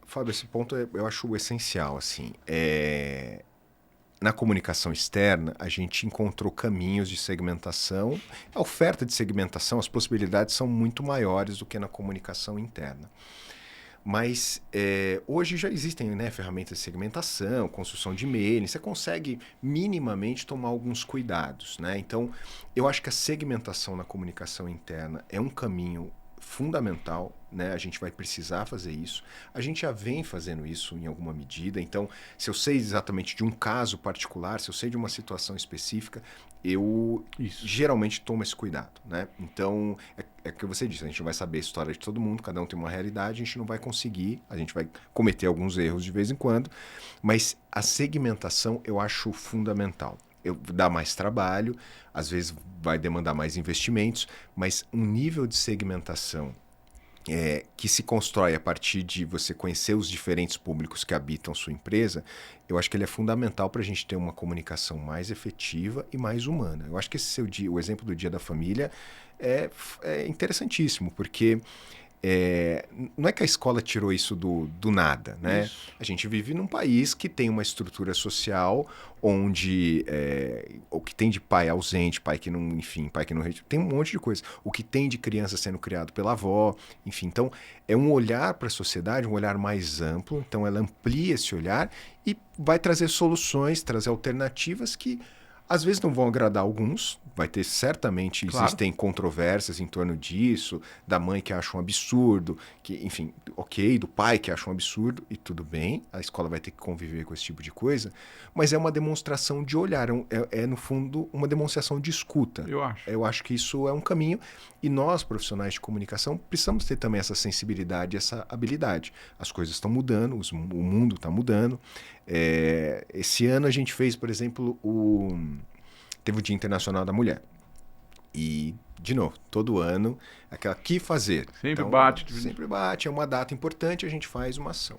Fábio, esse ponto eu acho essencial, assim. Na comunicação externa, a gente encontrou caminhos de segmentação. A oferta de segmentação, as possibilidades são muito maiores do que na comunicação interna. Mas hoje já existem, né, ferramentas de segmentação, construção de mailing, você consegue minimamente tomar alguns cuidados, né? Então, eu acho que a segmentação na comunicação interna é um caminho fundamental, né? A gente vai precisar fazer isso. A gente já vem fazendo isso em alguma medida. Então, se eu sei exatamente de um caso particular, se eu sei de uma situação específica, eu geralmente tomo esse cuidado, né? Então, é o que você disse, a gente não vai saber a história de todo mundo, cada um tem uma realidade, a gente não vai conseguir, a gente vai cometer alguns erros de vez em quando, mas a segmentação eu acho fundamental. Dá mais trabalho, às vezes vai demandar mais investimentos, mas um nível de segmentação que se constrói a partir de você conhecer os diferentes públicos que habitam sua empresa, eu acho que ele é fundamental para a gente ter uma comunicação mais efetiva e mais humana. Eu acho que o exemplo do Dia da Família é interessantíssimo, porque não é que a escola tirou isso do nada, né? Isso. A gente vive num país que tem uma estrutura social onde o que tem de pai ausente, pai que não tem um monte de coisa. O que tem de criança sendo criado pela avó, enfim. Então, é um olhar para a sociedade, um olhar mais amplo. Então, ela amplia esse olhar e vai trazer soluções, trazer alternativas que às vezes não vão agradar alguns, vai ter certamente, existem controvérsias em torno disso, da mãe que acha um absurdo, enfim, do pai que acha um absurdo, e tudo bem, a escola vai ter que conviver com esse tipo de coisa, mas é uma demonstração de olhar, no fundo, uma demonstração de escuta. Eu acho que isso é um caminho, e nós, profissionais de comunicação, precisamos ter também essa sensibilidade, essa habilidade. As coisas estão mudando, o mundo está mudando. Esse ano a gente fez, por exemplo, teve o Dia Internacional da Mulher. E, de novo, todo ano, aquela que fazer. Sempre bate, é uma data importante, a gente faz uma ação.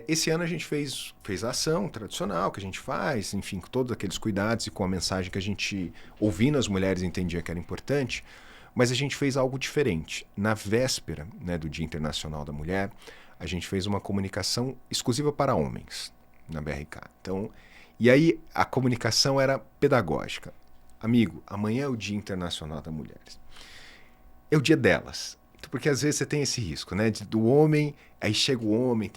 Esse ano a gente fez a ação tradicional que a gente faz, enfim, com todos aqueles cuidados e com a mensagem que a gente, ouvindo as mulheres, entendia que era importante, mas a gente fez algo diferente. Na véspera, né, do Dia Internacional da Mulher, a gente fez uma comunicação exclusiva para homens na BRK. Então, e aí a comunicação era pedagógica. Amigo, amanhã é o Dia Internacional da Mulher. É o dia delas. Porque às vezes você tem esse risco, né? Do homem, aí chega o homem,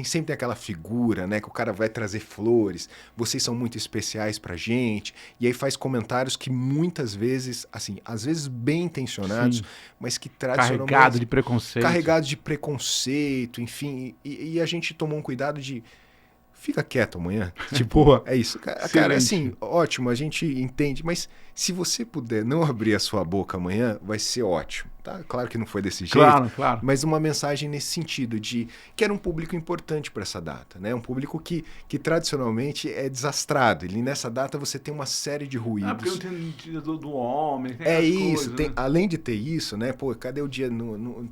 sempre tem aquela figura, né? Que o cara vai trazer flores, vocês são muito especiais pra gente, e aí faz comentários que muitas vezes, assim, às vezes bem intencionados, mas que tradicionalmente... Carregado de preconceito, enfim, e a gente tomou um cuidado de fica quieto amanhã. Tipo, é isso. Cara, assim, Excelente. ótimo, a gente entende, mas se você puder não abrir a sua boca amanhã, vai ser ótimo, tá? Claro que não foi desse jeito, Claro. mas uma mensagem nesse sentido de que era um público importante para essa data, né? Um público que tradicionalmente é desastrado. E nessa data você tem uma série de Ah, porque não ruídos. tem dia do homem, tem É as isso, coisas, né? além de ter isso, né? Pô, cadê o dia,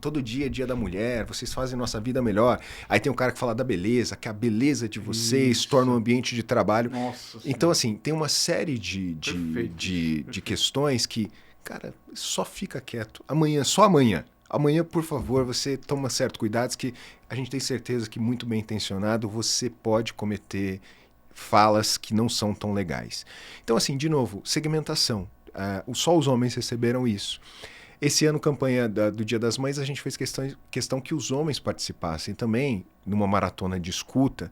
todo dia é dia da mulher, vocês fazem nossa vida melhor. Aí tem um cara que fala da beleza, que a beleza de vocês Isso. torna um ambiente de trabalho. Nossa Então, Senhora. assim, tem uma série Perfeito, de perfeito. questões que, cara, só fica quieto. Amanhã, só amanhã. Amanhã, por favor, você toma certos cuidados que a gente tem certeza que, muito bem intencionado, você pode cometer falas que não são tão legais. Então, assim, de novo, segmentação. Só os homens receberam isso. Esse ano, campanha do Dia das Mães, a gente fez questão que os homens participassem também numa maratona de escuta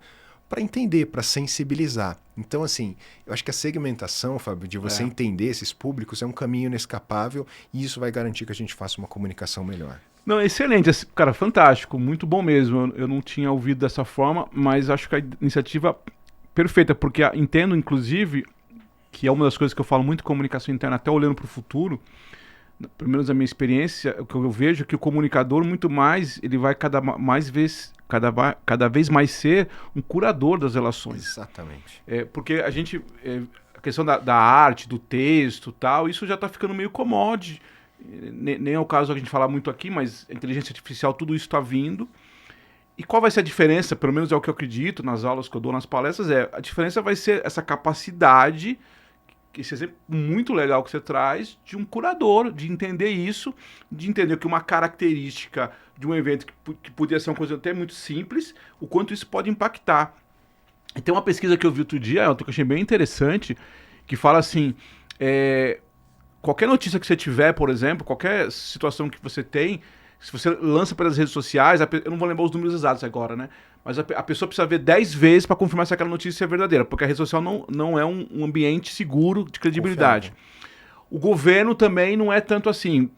para entender, para sensibilizar. Então, assim, eu acho que a segmentação, Fábio, de você entender esses públicos é um caminho inescapável e isso vai garantir que a gente faça uma comunicação melhor. Não, excelente, cara, fantástico, muito bom mesmo. Eu não tinha ouvido dessa forma, mas acho que a iniciativa perfeita, porque entendo, inclusive, que é uma das coisas que eu falo muito em comunicação interna, até olhando para o futuro, pelo menos a minha experiência, o que eu vejo é que o comunicador, muito mais, ele vai cada vez mais ser um curador das relações. Exatamente. Porque a questão da arte, do texto tal, isso já está ficando meio commodity. Nem é o caso a gente falar muito aqui, mas a inteligência artificial, tudo isso está vindo. E qual vai ser a diferença, pelo menos é o que eu acredito nas aulas que eu dou, nas palestras, a diferença vai ser essa capacidade, esse exemplo muito legal que você traz, de um curador, de entender isso, de entender que uma característica de um evento que podia ser uma coisa até muito simples, o quanto isso pode impactar. E tem uma pesquisa que eu vi outro dia, que eu achei bem interessante, que fala assim, qualquer notícia que você tiver, por exemplo, qualquer situação que você tem, se você lança pelas redes sociais, eu não vou lembrar os números exatos agora, né? Mas a pessoa precisa ver 10 vezes para confirmar se aquela notícia é verdadeira, porque a rede social não é um ambiente seguro de credibilidade. Confiável. O governo também não é tanto assim.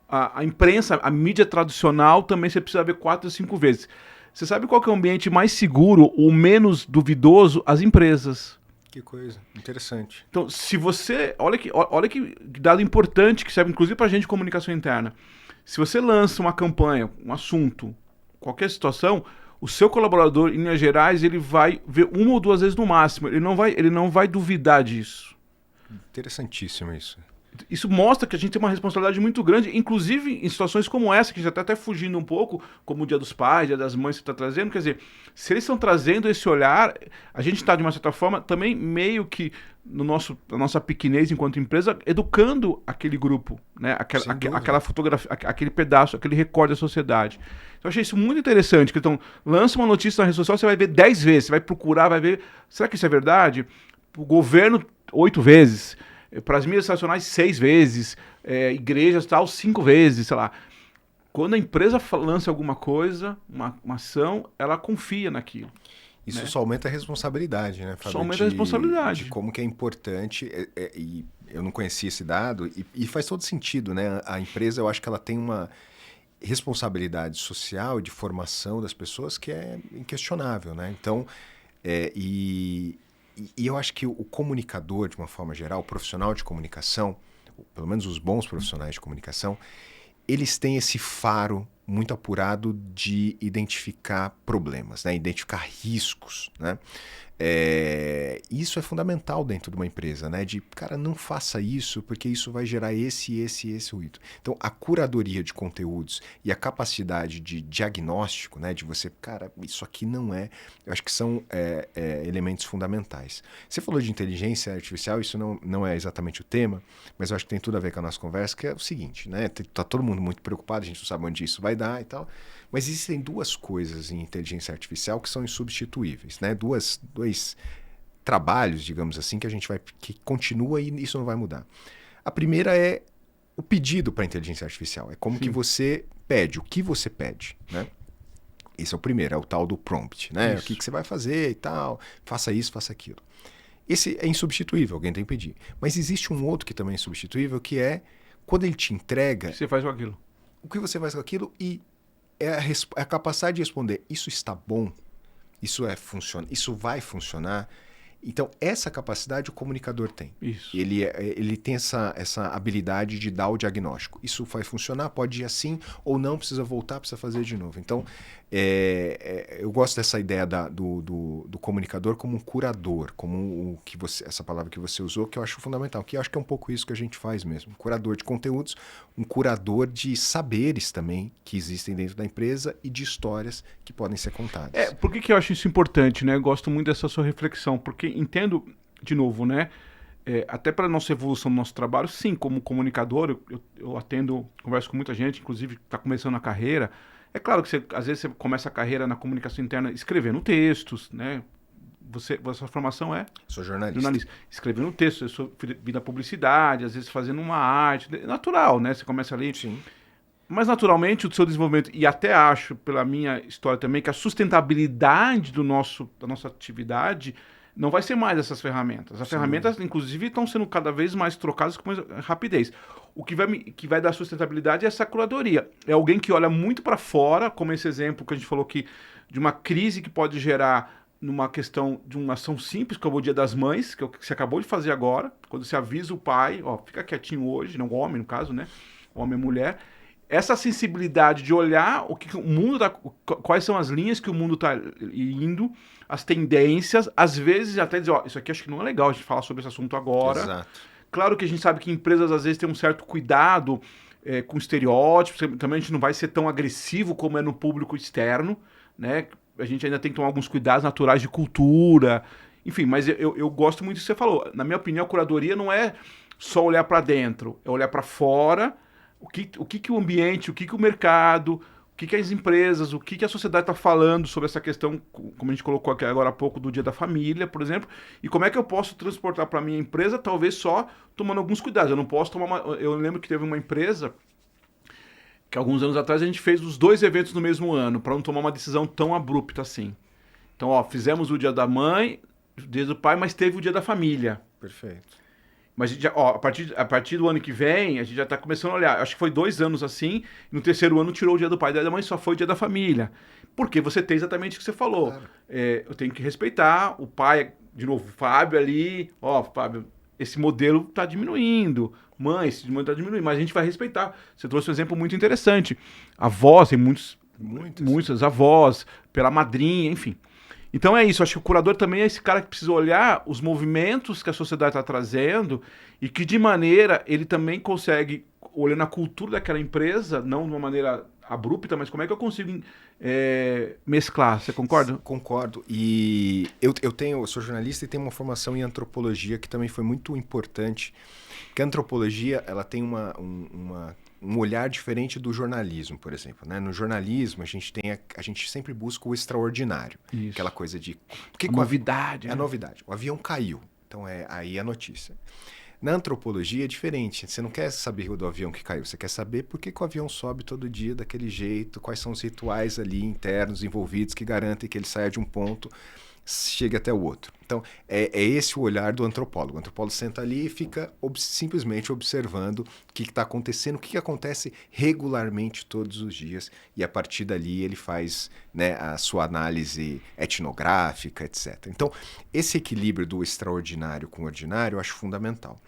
A imprensa, a mídia tradicional, também você precisa ver 4 ou 5 vezes. Você sabe qual que é o ambiente mais seguro ou menos duvidoso? As empresas. Que coisa, interessante. Então, se você... Olha que dado importante que serve, inclusive, para a gente de comunicação interna. Se você lança uma campanha, um assunto, qualquer situação, o seu colaborador, em linhas gerais, ele vai ver 1 ou 2 vezes no máximo. Ele não vai duvidar disso. Interessantíssimo isso. Isso mostra que a gente tem uma responsabilidade muito grande, inclusive em situações como essa, que já está até fugindo um pouco, como o Dia dos Pais, Dia das Mães que está trazendo. Quer dizer, se eles estão trazendo esse olhar, a gente está, de uma certa forma, também meio que na nossa pequenez enquanto empresa, educando aquele grupo, né? Aquela fotografia, aquele pedaço, aquele recorte da sociedade. Então, eu achei isso muito interessante. Então, lança uma notícia na rede social, você vai ver 10 vezes, você vai procurar, vai ver, será que isso é verdade? O governo, 8 vezes. Para as mídias tradicionais, 6 vezes, igrejas tal, 5 vezes, sei lá. Quando a empresa lança alguma coisa, uma ação, ela confia naquilo. Isso, né? Só aumenta a responsabilidade, né, Fábio? Só aumenta a responsabilidade. De como que é importante, e eu não conhecia esse dado, e faz todo sentido, né? A empresa, eu acho que ela tem uma responsabilidade social e de formação das pessoas que é inquestionável, né? Então, E eu acho que o comunicador, de uma forma geral, o profissional de comunicação, pelo menos os bons profissionais de comunicação, eles têm esse faro muito apurado de identificar problemas, né? Identificar riscos, né? Isso é fundamental dentro de uma empresa, né? De, cara, não faça isso porque isso vai gerar esse ruído. Então, a curadoria de conteúdos e a capacidade de diagnóstico, né? De você, cara, isso aqui não é... Eu acho que são elementos fundamentais. Você falou de inteligência artificial, isso não é exatamente o tema, mas eu acho que tem tudo a ver com a nossa conversa, que é o seguinte, né? Tá todo mundo muito preocupado, a gente não sabe onde isso vai dar e tal, mas existem 2 coisas em inteligência artificial que são insubstituíveis, né? Dois trabalhos, digamos assim, que continua e isso não vai mudar. A primeira é o pedido para a inteligência artificial. É como que você pede, o que você pede, né? Esse é o primeiro, é o tal do prompt, né? Isso. O que você vai fazer e tal, faça isso, faça aquilo. Esse é insubstituível, alguém tem que pedir. Mas existe um outro que também é insubstituível, que é quando ele te entrega... O que você faz com aquilo? O que você faz com aquilo e a capacidade de responder, isso está bom? isso vai funcionar. Então, essa capacidade o comunicador tem. Isso. Ele tem essa habilidade de dar o diagnóstico. Isso vai funcionar, pode ir assim, ou não, precisa voltar, precisa fazer de novo. Então, eu gosto dessa ideia do comunicador como um curador, como essa palavra que você usou, que eu acho fundamental, que eu acho que é um pouco isso que a gente faz mesmo. Um curador de conteúdos, um curador de saberes também que existem dentro da empresa e de histórias que podem ser contadas. Por que eu acho isso importante, né? Eu gosto muito dessa sua reflexão, porque entendo, de novo, né? Até para a nossa evolução do nosso trabalho, sim, como comunicador, eu atendo, converso com muita gente, inclusive está começando a carreira. É claro que às vezes você começa a carreira na comunicação interna escrevendo textos, né? Sua formação é? Sou jornalista. Escrevendo textos, eu sou vi da publicidade, às vezes fazendo uma arte. Natural, né? Você começa ali. Sim. Mas naturalmente o seu desenvolvimento, e até acho, pela minha história também, que a sustentabilidade da nossa atividade não vai ser mais essas ferramentas. As ferramentas, inclusive, estão sendo cada vez mais trocadas com mais rapidez. O que vai dar sustentabilidade é essa curadoria. É alguém que olha muito para fora, como esse exemplo que a gente falou aqui, de uma crise que pode gerar numa questão de uma ação simples, como o Dia das Mães, que você acabou de fazer agora, quando você avisa o pai, ó, fica quietinho hoje, não o homem, no caso, né? O homem e a mulher. Essa sensibilidade de olhar o que o mundo quais são as linhas que o mundo está indo, as tendências, às vezes até dizer, ó, isso aqui acho que não é legal a gente falar sobre esse assunto agora. Exato. Claro que a gente sabe que empresas às vezes têm um certo cuidado com estereótipos, também a gente não vai ser tão agressivo como é no público externo, né? A gente ainda tem que tomar alguns cuidados naturais de cultura, enfim, mas eu gosto muito do que você falou. Na minha opinião, a curadoria não é só olhar para dentro, é olhar para fora. O que o ambiente, o que o mercado, o que as empresas, o que a sociedade está falando sobre essa questão, como a gente colocou aqui agora há pouco, do Dia da Família, por exemplo, e como é que eu posso transportar para a minha empresa, talvez só tomando alguns cuidados. Eu não posso tomar Eu lembro que teve uma empresa que alguns anos atrás a gente fez os 2 eventos no mesmo ano, para não tomar uma decisão tão abrupta assim. Então, ó, fizemos o Dia da Mãe, o Dia do Pai, mas teve o Dia da Família. Perfeito. Mas a partir do ano que vem, a gente já está começando a olhar. Acho que foi 2 anos assim. E no 3º ano tirou o Dia do Pai e da Mãe, só foi o Dia da Família. Porque você tem exatamente o que você falou. Claro. Eu tenho que respeitar o pai, de novo, o Fábio ali. Ó, Fábio, esse modelo está diminuindo. Mãe, esse modelo está diminuindo. Mas a gente vai respeitar. Você trouxe um exemplo muito interessante. Avós, tem muitas avós, pela madrinha, enfim. Então é isso, acho que o curador também é esse cara que precisa olhar os movimentos que a sociedade está trazendo e que de maneira ele também consegue, olhando a cultura daquela empresa, não de uma maneira abrupta, mas como é que eu consigo mesclar, você concorda? Concordo, e eu sou jornalista e tenho uma formação em antropologia que também foi muito importante, porque a antropologia ela tem um olhar diferente do jornalismo, por exemplo, né? No jornalismo, a gente sempre busca o extraordinário. Isso. Aquela coisa de... A novidade. É a novidade. O avião caiu. Então, aí a notícia. Na antropologia é diferente. Você não quer saber do avião que caiu. Você quer saber por que o avião sobe todo dia daquele jeito, quais são os rituais ali internos envolvidos que garantem que ele saia de um ponto, chegue até o outro. Então, é esse o olhar do antropólogo. O antropólogo senta ali e fica simplesmente observando o que está acontecendo, o que acontece regularmente todos os dias, e a partir dali ele faz, né, a sua análise etnográfica, etc. Então, esse equilíbrio do extraordinário com o ordinário eu acho fundamental.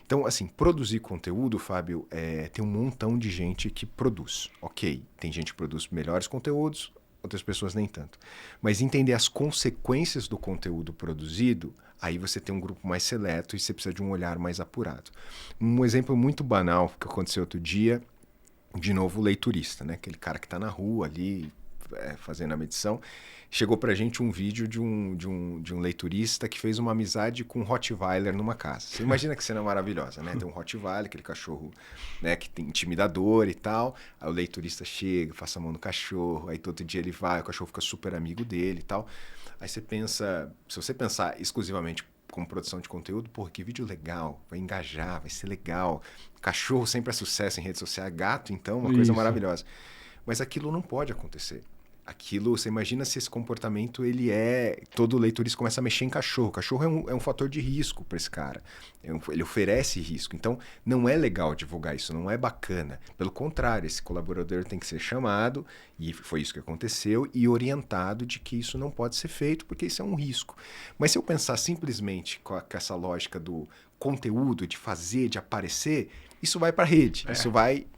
Então, assim, produzir conteúdo, Fábio, tem um montão de gente que produz. Ok, tem gente que produz melhores conteúdos, outras pessoas nem tanto. Mas entender as consequências do conteúdo produzido, aí você tem um grupo mais seleto e você precisa de um olhar mais apurado. Um exemplo muito banal que aconteceu outro dia, de novo o leiturista, né? Aquele cara que está na rua ali, fazendo a medição. Chegou pra gente um vídeo de um leiturista que fez uma amizade com um Rottweiler numa casa. Você imagina que cena maravilhosa, né? Tem um Rottweiler, aquele cachorro, né, que tem intimidador e tal. Aí o leiturista chega, passa a mão no cachorro, aí todo dia ele vai, o cachorro fica super amigo dele e tal. Aí você pensa, se você pensar exclusivamente como produção de conteúdo, porra, que vídeo legal, vai engajar, vai ser legal. Cachorro sempre é sucesso em rede social, gato então, uma coisa maravilhosa. Mas aquilo não pode acontecer. Aquilo, você imagina se esse comportamento, todo leiturista começa a mexer em cachorro. O cachorro é um fator de risco para esse cara. Ele oferece risco. Então, não é legal divulgar isso, não é bacana. Pelo contrário, esse colaborador tem que ser chamado, e foi isso que aconteceu, e orientado de que isso não pode ser feito, porque isso é um risco. Mas se eu pensar simplesmente com essa lógica do conteúdo, de fazer, de aparecer, isso vai para a rede,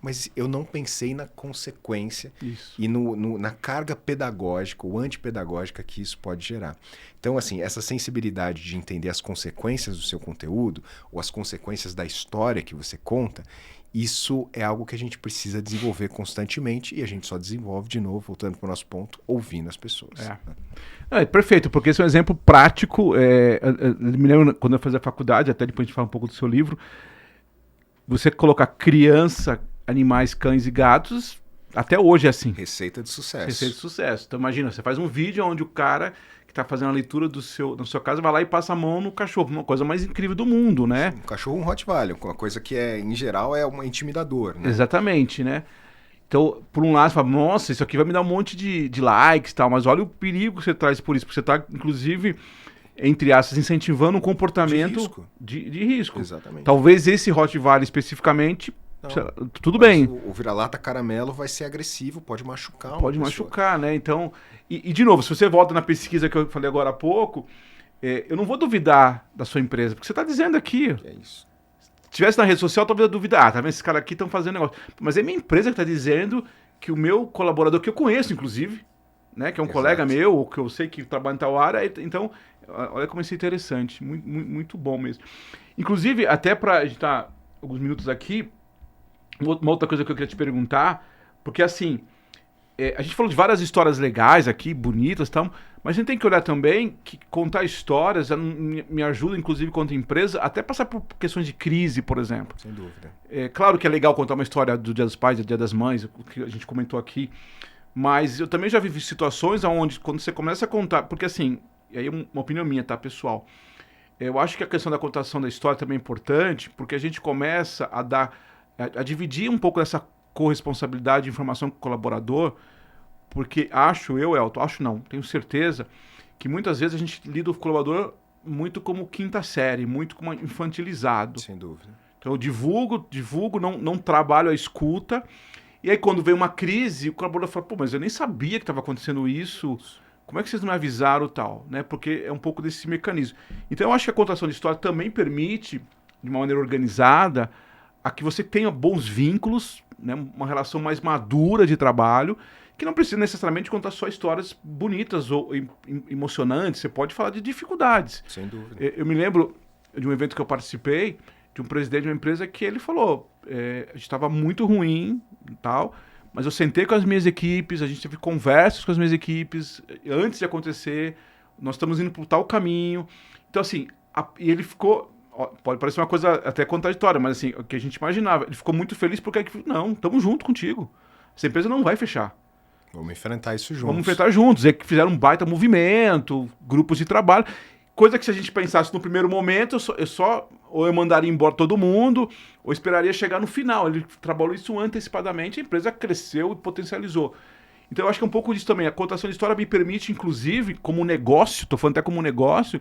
mas eu não pensei na consequência e na carga pedagógica ou antipedagógica que isso pode gerar. Então, assim, essa sensibilidade de entender as consequências do seu conteúdo ou as consequências da história que você conta, isso é algo que a gente precisa desenvolver constantemente e a gente só desenvolve, de novo, voltando para o nosso ponto, ouvindo as pessoas. Perfeito, porque esse é um exemplo prático. Eu me lembro quando eu fazia faculdade, até depois a gente fala um pouco do seu livro, você colocar criança, animais, cães e gatos, até hoje é assim. Receita de sucesso. Receita de sucesso. Então imagina, você faz um vídeo onde o cara que está fazendo a leitura na sua casa vai lá e passa a mão no cachorro. Uma coisa mais incrível do mundo, né? Um cachorro, um Rottweiler, uma coisa que em geral é um intimidador, né? Exatamente, né? Então, por um lado, você fala, nossa, isso aqui vai me dar um monte de likes e tal, mas olha o perigo que você traz por isso, porque você está, inclusive, entre aspas, incentivando um comportamento de risco. Exatamente. Talvez esse Rottweiler especificamente, tudo bem. O vira-lata caramelo vai ser agressivo, pode machucar. Pode machucar, né? Então, de novo, se você volta na pesquisa que eu falei agora há pouco, eu não vou duvidar da sua empresa, porque você está dizendo aqui. É isso. Se tivesse na rede social, talvez eu duvidar. Tá vendo? Esses caras aqui estão fazendo negócio. Mas é minha empresa que está dizendo que o meu colaborador, que eu conheço, inclusive, né, que é um colega meu, ou que eu sei que trabalha em tal área, então, olha como isso é interessante. Muito, muito bom mesmo. Inclusive, até para a gente estar alguns minutos aqui, uma outra coisa que eu queria te perguntar, porque assim, a gente falou de várias histórias legais aqui, bonitas e tal, mas a gente tem que olhar também que contar histórias me ajuda, inclusive, quanto empresa, até passar por questões de crise, por exemplo. Sem dúvida. Claro que é legal contar uma história do Dia dos Pais, do Dia das Mães, o que a gente comentou aqui, mas eu também já vivi situações onde, quando você começa a contar, porque assim, e aí uma opinião minha, tá, pessoal? Eu acho que a questão da contação da história também é importante, porque a gente começa a dividir um pouco dessa corresponsabilidade de informação com o colaborador, porque tenho certeza que muitas vezes a gente lida o colaborador muito como quinta série, muito como infantilizado. Sem dúvida. Então eu divulgo, não trabalho a escuta, e aí quando vem uma crise, o colaborador fala, pô, mas eu nem sabia que estava acontecendo isso, como é que vocês não me avisaram tal, né? Porque é um pouco desse mecanismo. Então eu acho que a contação de história também permite, de uma maneira organizada, a que você tenha bons vínculos, né, uma relação mais madura de trabalho, que não precisa necessariamente contar só histórias bonitas ou emocionantes, você pode falar de dificuldades. Sem dúvida. Eu me lembro de um evento que eu participei, de um presidente de uma empresa que ele falou, a gente estava muito ruim e tal, mas eu sentei com as minhas equipes, a gente teve conversas com as minhas equipes, antes de acontecer, nós estamos indo por tal caminho. Então assim, e ele ficou... Pode parecer uma coisa até contraditória, mas assim, o que a gente imaginava. Ele ficou muito feliz porque, não, estamos junto contigo. Essa empresa não vai fechar. Vamos enfrentar isso juntos. Vamos enfrentar juntos. É que fizeram um baita movimento, grupos de trabalho. Coisa que se a gente pensasse no primeiro momento, ou eu mandaria embora todo mundo, ou esperaria chegar no final. Ele trabalhou isso antecipadamente, a empresa cresceu e potencializou. Então eu acho que é um pouco disso também. A contação de história me permite, inclusive, como negócio, estou falando até como negócio,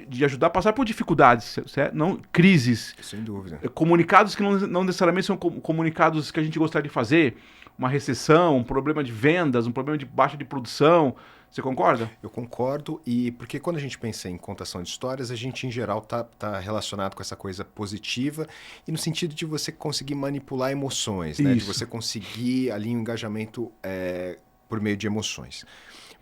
de ajudar a passar por dificuldades, certo? Não, crises. Sem dúvida. Comunicados que não necessariamente são comunicados que a gente gostaria de fazer. Uma recessão, um problema de vendas, um problema de baixa de produção. Você concorda? Eu concordo, e porque quando a gente pensa em contação de histórias, a gente em geral tá relacionado com essa coisa positiva e no sentido de você conseguir manipular emoções, né? De você conseguir ali um engajamento por meio de emoções.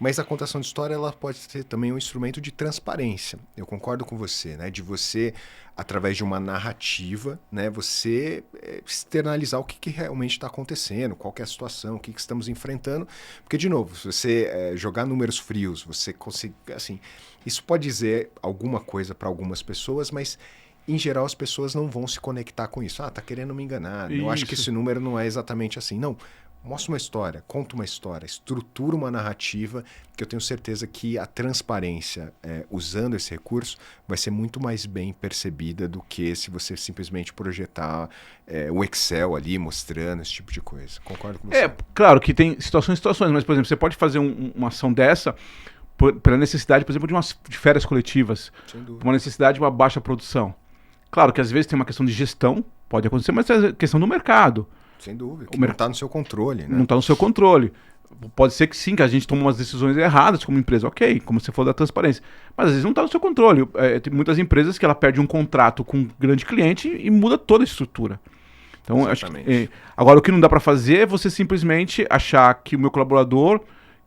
Mas a contação de história, ela pode ser também um instrumento de transparência. Eu concordo com você, né? De você, através de uma narrativa, né? Você externalizar o que realmente está acontecendo, qual que é a situação, o que estamos enfrentando. Porque, de novo, se você jogar números frios, você conseguir, assim, isso pode dizer alguma coisa para algumas pessoas, mas em geral as pessoas não vão se conectar com isso. Tá querendo me enganar. Eu acho que esse número não é exatamente assim. Não. Mostra uma história, conta uma história, estrutura uma narrativa, que eu tenho certeza que a transparência, usando esse recurso, vai ser muito mais bem percebida do que se você simplesmente projetar o Excel ali, mostrando esse tipo de coisa. Concordo com você? Claro que tem situações, mas, por exemplo, você pode fazer uma ação dessa pela necessidade, por exemplo, de férias coletivas, Sem dúvida. uma necessidade de uma baixa produção. Claro que às vezes tem uma questão de gestão, pode acontecer, mas é questão do mercado. Sem dúvida, que não está no seu controle, né? Não está no seu controle. Pode ser que sim, que a gente tome umas decisões erradas como empresa, ok, como você falou da transparência. Mas às vezes não está no seu controle. Tem muitas empresas que ela perde um contrato com um grande cliente e muda toda a estrutura. Então, acho que, agora o que não dá para fazer é você simplesmente achar que o meu colaborador,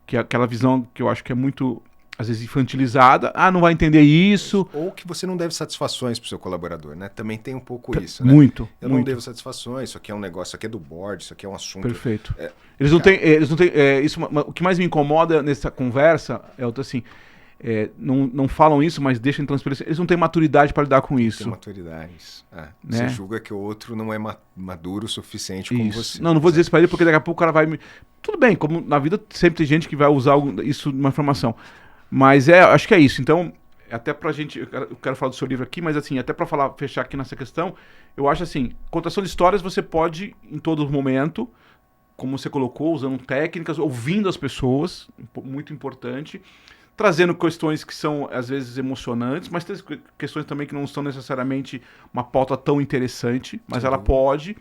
que é aquela visão que eu acho que é muito, às vezes, infantilizada, não vai entender isso. Ou que você não deve satisfações para o seu colaborador, né? Também tem um pouco isso, né? Muito. Não devo satisfações, isso aqui é um negócio, isso aqui é do board, isso aqui é um assunto. Perfeito. Eles não têm. O que mais me incomoda nessa conversa é assim. Não falam isso, mas deixam em transparência. Eles não têm maturidade para lidar com isso. Tem maturidade. Né? Você julga que o outro não é maduro o suficiente como você. Não vou dizer isso para ele, porque daqui a pouco o cara vai me... Tudo bem, como na vida sempre tem gente que vai usar isso numa informação. Mas acho que é isso. Então, até pra gente... Eu quero falar do seu livro aqui, mas assim, até para fechar aqui nessa questão, eu acho assim, contação de histórias você pode, em todo momento, como você colocou, usando técnicas, ouvindo as pessoas, muito importante, trazendo questões que são, às vezes, emocionantes, mas tem questões também que não são necessariamente uma pauta tão interessante, mas ela pode,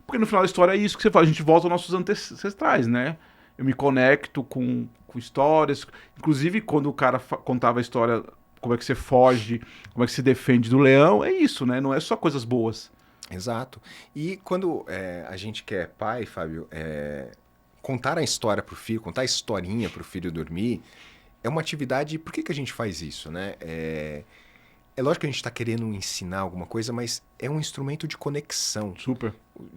porque no final da história é isso que você fala, a gente volta aos nossos ancestrais, né? Eu me conecto com histórias, inclusive quando o cara contava a história, como é que você foge, como é que se defende do leão, é isso, né? Não é só coisas boas. Exato. E quando a gente que é pai, Fábio, contar a história pro filho, contar a historinha pro filho dormir, é uma atividade... Por que a gente faz isso, né? É lógico que a gente está querendo ensinar alguma coisa, mas é um instrumento de conexão.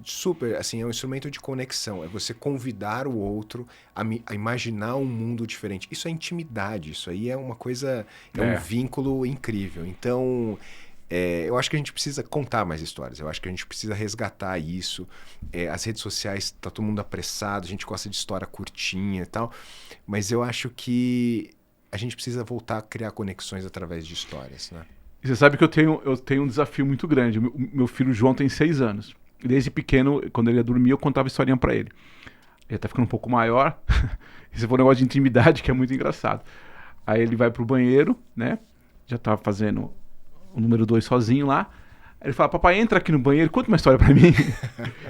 Super, assim, é um instrumento de conexão. É você convidar o outro a imaginar um mundo diferente. Isso é intimidade, isso aí é uma coisa... um vínculo incrível. Então... eu acho que a gente precisa contar mais histórias, eu acho que a gente precisa resgatar isso. As redes sociais, tá todo mundo apressado, a gente gosta de história curtinha e tal, mas eu acho que a gente precisa voltar a criar conexões através de histórias, né? E você sabe que eu tenho um desafio muito grande. Meu filho João tem 6 anos. Desde pequeno, quando ele ia dormir, eu contava historinha pra ele. Ele tá ficando um pouco maior. Esse foi um negócio de intimidade que é muito engraçado. Aí ele vai pro banheiro, né? Já tá fazendo o número 2 sozinho lá. Aí ele fala, papai, entra aqui no banheiro, conta uma história pra mim.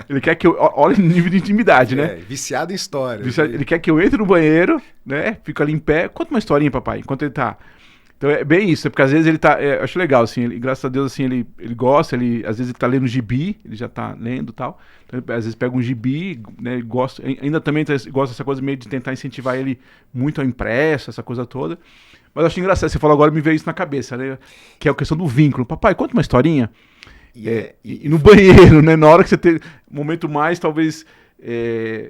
Ele quer que eu... Olha o nível de intimidade, né? Viciado em história. Ele quer que eu entre no banheiro, né? Fico ali em pé, conta uma historinha, papai, enquanto ele tá... Então é bem isso, porque às vezes ele tá... eu acho legal, assim, graças a Deus, assim, ele gosta, às vezes ele tá lendo gibi, ele já tá lendo e tal. Então ele, às vezes pega um gibi, né, ele gosta, ainda também gosta dessa coisa meio de tentar incentivar ele muito ao impresso, essa coisa toda. Mas eu acho engraçado, você falou agora, me veio isso na cabeça, né? Que é a questão do vínculo. Papai, conta uma historinha. E no banheiro, né? Na hora que você tem um momento mais, talvez,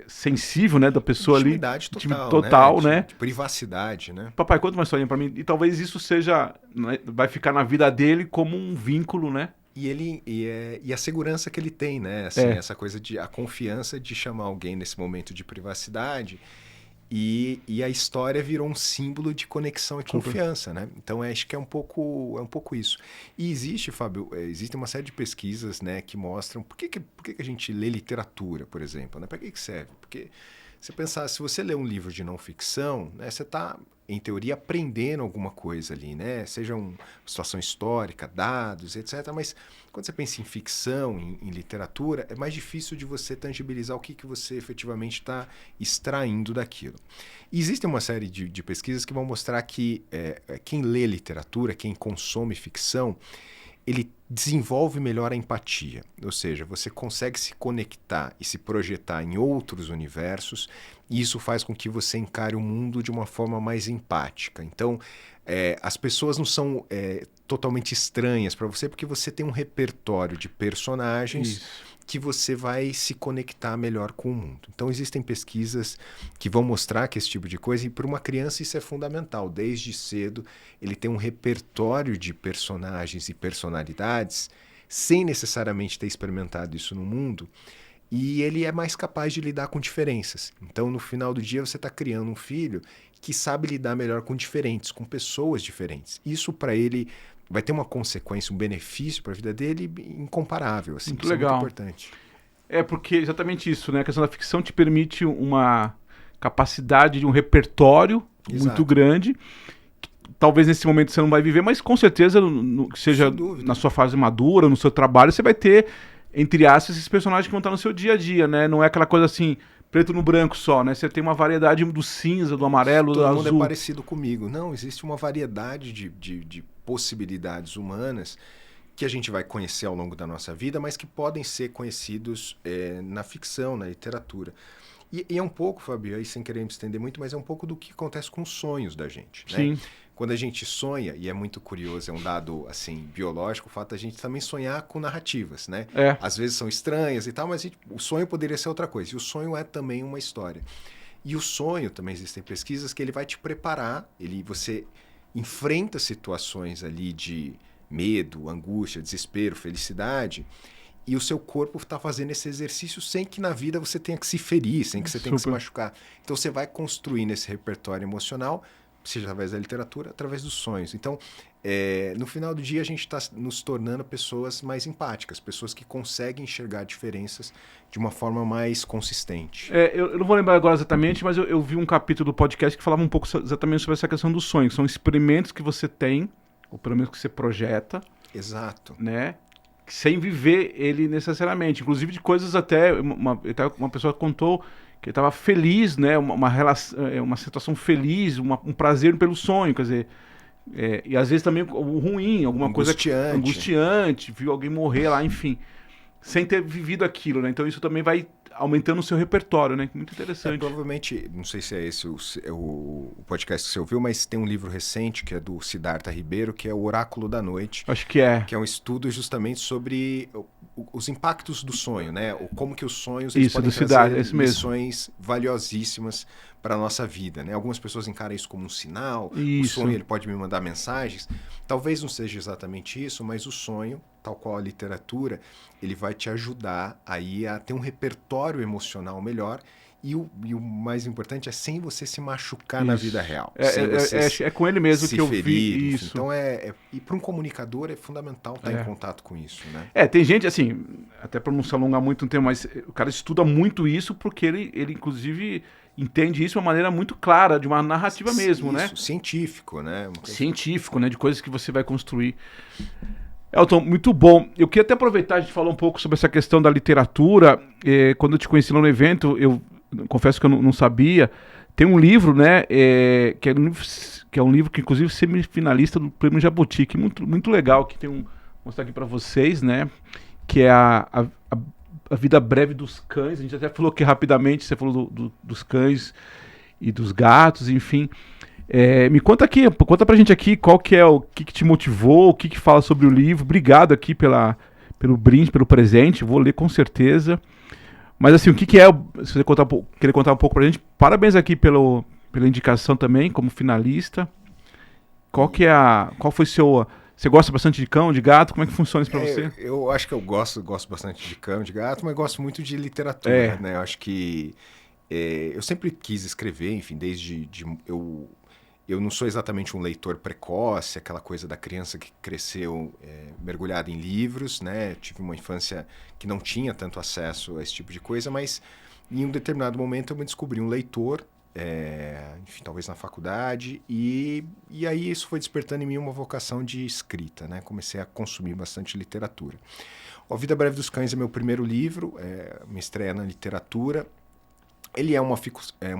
sensível, né? Da pessoa intimidade ali. Total, né? De privacidade, né? Papai, conta uma historinha pra mim. E talvez isso seja... Né? Vai ficar na vida dele como um vínculo, né? E a segurança que ele tem, né? Assim, essa coisa a confiança de chamar alguém nesse momento de privacidade... E a história virou um símbolo de conexão e confiança, né? Então, acho que é um pouco isso. E existe, Fábio, existe uma série de pesquisas, né, que mostram por que a gente lê literatura, por exemplo, né? Para que serve? Porque você pensar, se você lê um livro de não ficção, né, você está, em teoria, aprendendo alguma coisa ali, né? Seja uma situação histórica, dados, etc. Mas quando você pensa em ficção, em literatura, é mais difícil de você tangibilizar o que você efetivamente está extraindo daquilo. E existe uma série de pesquisas que vão mostrar que quem lê literatura, quem consome ficção, ele desenvolve melhor a empatia, ou seja, você consegue se conectar e se projetar em outros universos, e isso faz com que você encare o mundo de uma forma mais empática. Então, as pessoas não são totalmente estranhas para você, porque você tem um repertório de personagens que você vai se conectar melhor com o mundo. Então, existem pesquisas que vão mostrar que esse tipo de coisa, e para uma criança isso é fundamental. Desde cedo, ele tem um repertório de personagens e personalidades, sem necessariamente ter experimentado isso no mundo, e ele é mais capaz de lidar com diferenças. Então, no final do dia, você está criando um filho que sabe lidar melhor com diferentes, com pessoas diferentes. Isso para ele vai ter uma consequência, um benefício para a vida dele incomparável. Assim. Muito isso legal. É muito importante. É porque exatamente isso, né? A questão da ficção te permite uma capacidade de um repertório muito grande. Talvez nesse momento você não vai viver, mas com certeza, seja na sua fase madura, no seu trabalho, você vai ter, entre aspas, esses personagens que vão estar no seu dia a dia, né? Não é aquela coisa assim, preto no branco só, né? Você tem uma variedade do cinza, do amarelo, do azul. Todo mundo é parecido comigo. Não, existe uma variedade de possibilidades humanas que a gente vai conhecer ao longo da nossa vida, mas que podem ser conhecidos na ficção, na literatura. E é um pouco, Fabio, aí sem querer me estender muito, mas é um pouco do que acontece com os sonhos da gente. Sim. Né? Quando a gente sonha, e é muito curioso, é um dado assim biológico, o fato da gente também sonhar com narrativas, né? Às vezes são estranhas e tal, mas o sonho poderia ser outra coisa. E o sonho é também uma história. E o sonho, também existem pesquisas que ele vai te preparar, você enfrenta situações ali de medo, angústia, desespero, felicidade, e o seu corpo está fazendo esse exercício sem que na vida você tenha que se ferir, sem que você tenha que se machucar. Então você vai construindo esse repertório emocional, seja através da literatura, através dos sonhos. Então, no final do dia, a gente está nos tornando pessoas mais empáticas, pessoas que conseguem enxergar diferenças de uma forma mais consistente. Eu não vou lembrar agora exatamente, mas eu vi um capítulo do podcast que falava um pouco exatamente sobre essa questão dos sonhos. São experimentos que você tem, ou pelo menos que você projeta. Exato. Né? Sem viver ele necessariamente. Inclusive de coisas até... Uma pessoa contou que ele estava feliz, né? Uma situação feliz, um prazer pelo sonho, quer dizer... e às vezes também o ruim, alguma coisa angustiante, viu alguém morrer lá, enfim, sem ter vivido aquilo, né? Então isso também vai aumentando o seu repertório, né? Muito interessante. Provavelmente, não sei se é esse o podcast que você ouviu, mas tem um livro recente que é do Siddhartha Ribeiro, que é o Oráculo da Noite. Acho que é. Que é um estudo justamente sobre os impactos do sonho, né? Como que os sonhos eles podem trazer lições valiosíssimas para a nossa vida, né? Algumas pessoas encaram isso como um sinal, o sonho ele pode me mandar mensagens. Talvez não seja exatamente isso, mas o sonho, tal qual a literatura, ele vai te ajudar aí a ter um repertório emocional melhor. E o mais importante é sem você se machucar na vida real. É com ele mesmo que eu vi isso. Então, e para um comunicador é fundamental estar em contato com isso, né? Tem gente, assim, até para não se alongar muito no tema, mas o cara estuda muito isso porque ele inclusive, entende isso de uma maneira muito clara, de uma narrativa mesmo, né? Científico, né? Científico, né? De coisas que você vai construir. Elton, muito bom. Eu queria até aproveitar, a gente falou um pouco sobre essa questão da literatura. Quando eu te conheci lá no evento, eu confesso que eu não sabia. Tem um livro, né, que é um livro que inclusive é semifinalista do Prêmio Jabuti, que é muito, muito legal, que vou mostrar aqui para vocês, né, que é a Vida Breve dos Cães. A gente até falou aqui rapidamente, você falou dos cães e dos gatos, enfim. Me conta pra gente aqui qual que é o que te motivou, o que fala sobre o livro. Obrigado aqui pelo brinde, pelo presente, vou ler com certeza. Mas assim, o que é, se você querer contar um pouco pra gente, parabéns aqui pela indicação também, como finalista. Qual foi você gosta bastante de cão, de gato? Como é que funciona isso pra você? Eu acho que eu gosto bastante de cão, de gato, mas gosto muito de literatura, né? Eu acho que eu sempre quis escrever, enfim, eu não sou exatamente um leitor precoce, aquela coisa da criança que cresceu mergulhada em livros, né? Tive uma infância que não tinha tanto acesso a esse tipo de coisa, mas em um determinado momento eu me descobri um leitor, enfim, talvez na faculdade, e aí isso foi despertando em mim uma vocação de escrita, né? Comecei a consumir bastante literatura. A Vida Breve dos Cães é meu primeiro livro, minha estreia na literatura. Ele é uma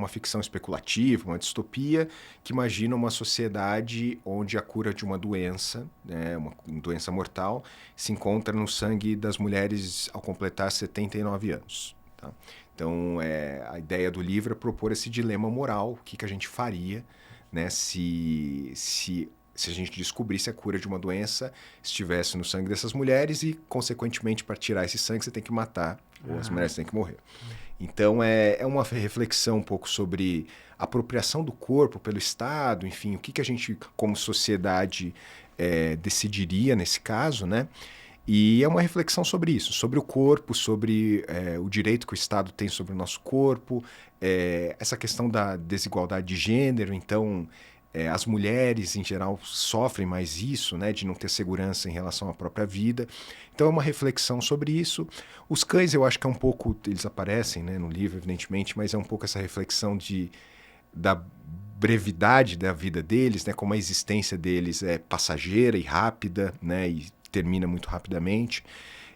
ficção especulativa, uma distopia, que imagina uma sociedade onde a cura de uma doença, né, uma doença mortal, se encontra no sangue das mulheres ao completar 79 anos. Tá? Então, a ideia do livro é propor esse dilema moral, o que a gente faria, né, se a gente descobrisse a cura de uma doença estivesse no sangue dessas mulheres e, consequentemente, para tirar esse sangue, você tem que matar, ou as mulheres têm que morrer. Então, é uma reflexão um pouco sobre a apropriação do corpo pelo Estado, enfim, o que a gente, como sociedade, decidiria nesse caso, né? E é uma reflexão sobre isso, sobre o corpo, sobre o direito que o Estado tem sobre o nosso corpo, essa questão da desigualdade de gênero. Então, as mulheres, em geral, sofrem mais isso, né, de não ter segurança em relação à própria vida. Então, é uma reflexão sobre isso. Os cães, eu acho que é um pouco... Eles aparecem, né, no livro, evidentemente, mas é um pouco essa reflexão da brevidade da vida deles, né, como a existência deles é passageira e rápida, né, e termina muito rapidamente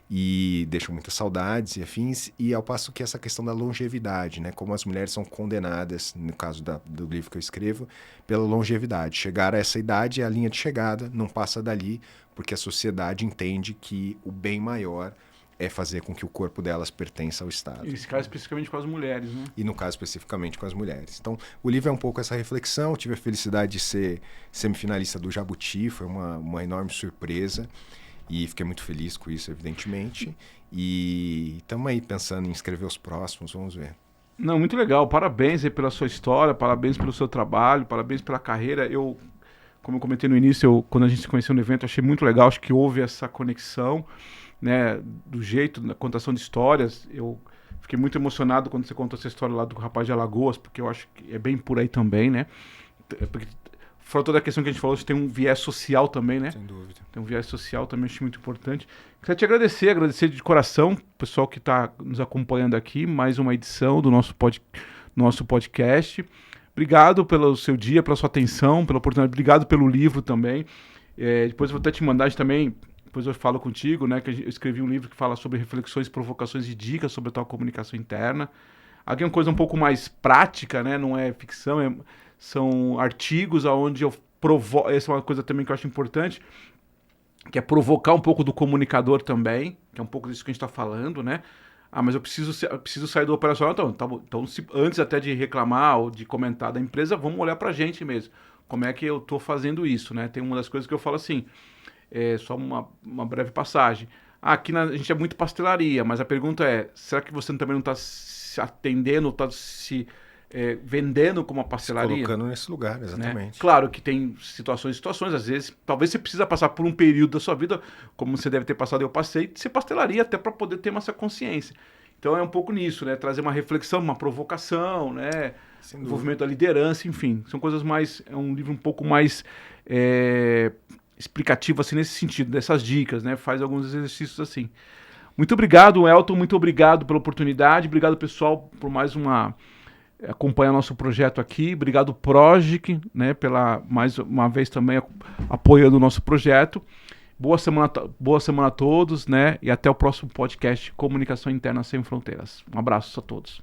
e deixa muitas saudades e afins, e ao passo que essa questão da longevidade, né, como as mulheres são condenadas, no caso do livro que eu escrevo, pela longevidade. Chegar a essa idade é a linha de chegada, não passa dali, porque a sociedade entende que o bem maior é fazer com que o corpo delas pertença ao Estado. E nesse caso especificamente com as mulheres, né? E no caso especificamente com as mulheres. Então, o livro é um pouco essa reflexão. Eu tive a felicidade de ser semifinalista do Jabuti, foi uma enorme surpresa. E fiquei muito feliz com isso, evidentemente. E estamos aí pensando em escrever os próximos, vamos ver. Não, muito legal. Parabéns aí pela sua história, parabéns pelo seu trabalho, parabéns pela carreira. Como eu comentei no início, quando a gente se conheceu no evento, achei muito legal, acho que houve essa conexão, né, do jeito, da contação de histórias. Eu fiquei muito emocionado quando você contou essa história lá do rapaz de Alagoas, porque eu acho que é bem por aí também, né? Porque fora toda a questão que a gente falou, tem um viés social também, né? Sem dúvida. Tem um viés social também, acho muito importante. Queria te agradecer de coração, o pessoal que está nos acompanhando aqui, mais uma edição do nosso podcast. Obrigado pelo seu dia, pela sua atenção, pela oportunidade. Obrigado pelo livro também. Depois eu vou até te mandar também, depois eu falo contigo, né? Que eu escrevi um livro que fala sobre reflexões, provocações e dicas sobre a tua comunicação interna. Aqui é uma coisa um pouco mais prática, né? Não é ficção, são artigos onde eu provoco. Essa é uma coisa também que eu acho importante, que é provocar um pouco do comunicador também, que é um pouco disso que a gente está falando, né? Mas eu preciso sair do operacional. Então antes até de reclamar ou de comentar da empresa, vamos olhar para a gente mesmo. Como é que eu estou fazendo isso, né? Tem uma das coisas que eu falo assim, só uma breve passagem. Aqui a gente é muito pastelaria, mas a pergunta é, será que você também não está se atendendo, está se vendendo como uma pastelaria? Se colocando nesse lugar, exatamente. Né? Claro que tem situações, às vezes, talvez você precisa passar por um período da sua vida, como você deve ter passado, eu passei, de ser pastelaria até para poder ter essa consciência. Então é um pouco nisso, né? Trazer uma reflexão, uma provocação, né? Envolvimento da liderança, enfim. São coisas mais... É um livro um pouco mais explicativo, assim, nesse sentido, dessas dicas, né? Faz alguns exercícios assim. Muito obrigado, Elton. Muito obrigado pela oportunidade. Obrigado, pessoal, por mais acompanhar nosso projeto aqui. Obrigado, Progic, né? Mais uma vez também apoiando o nosso projeto. Boa semana a todos, né? E até o próximo podcast Comunicação Interna Sem Fronteiras. Um abraço a todos.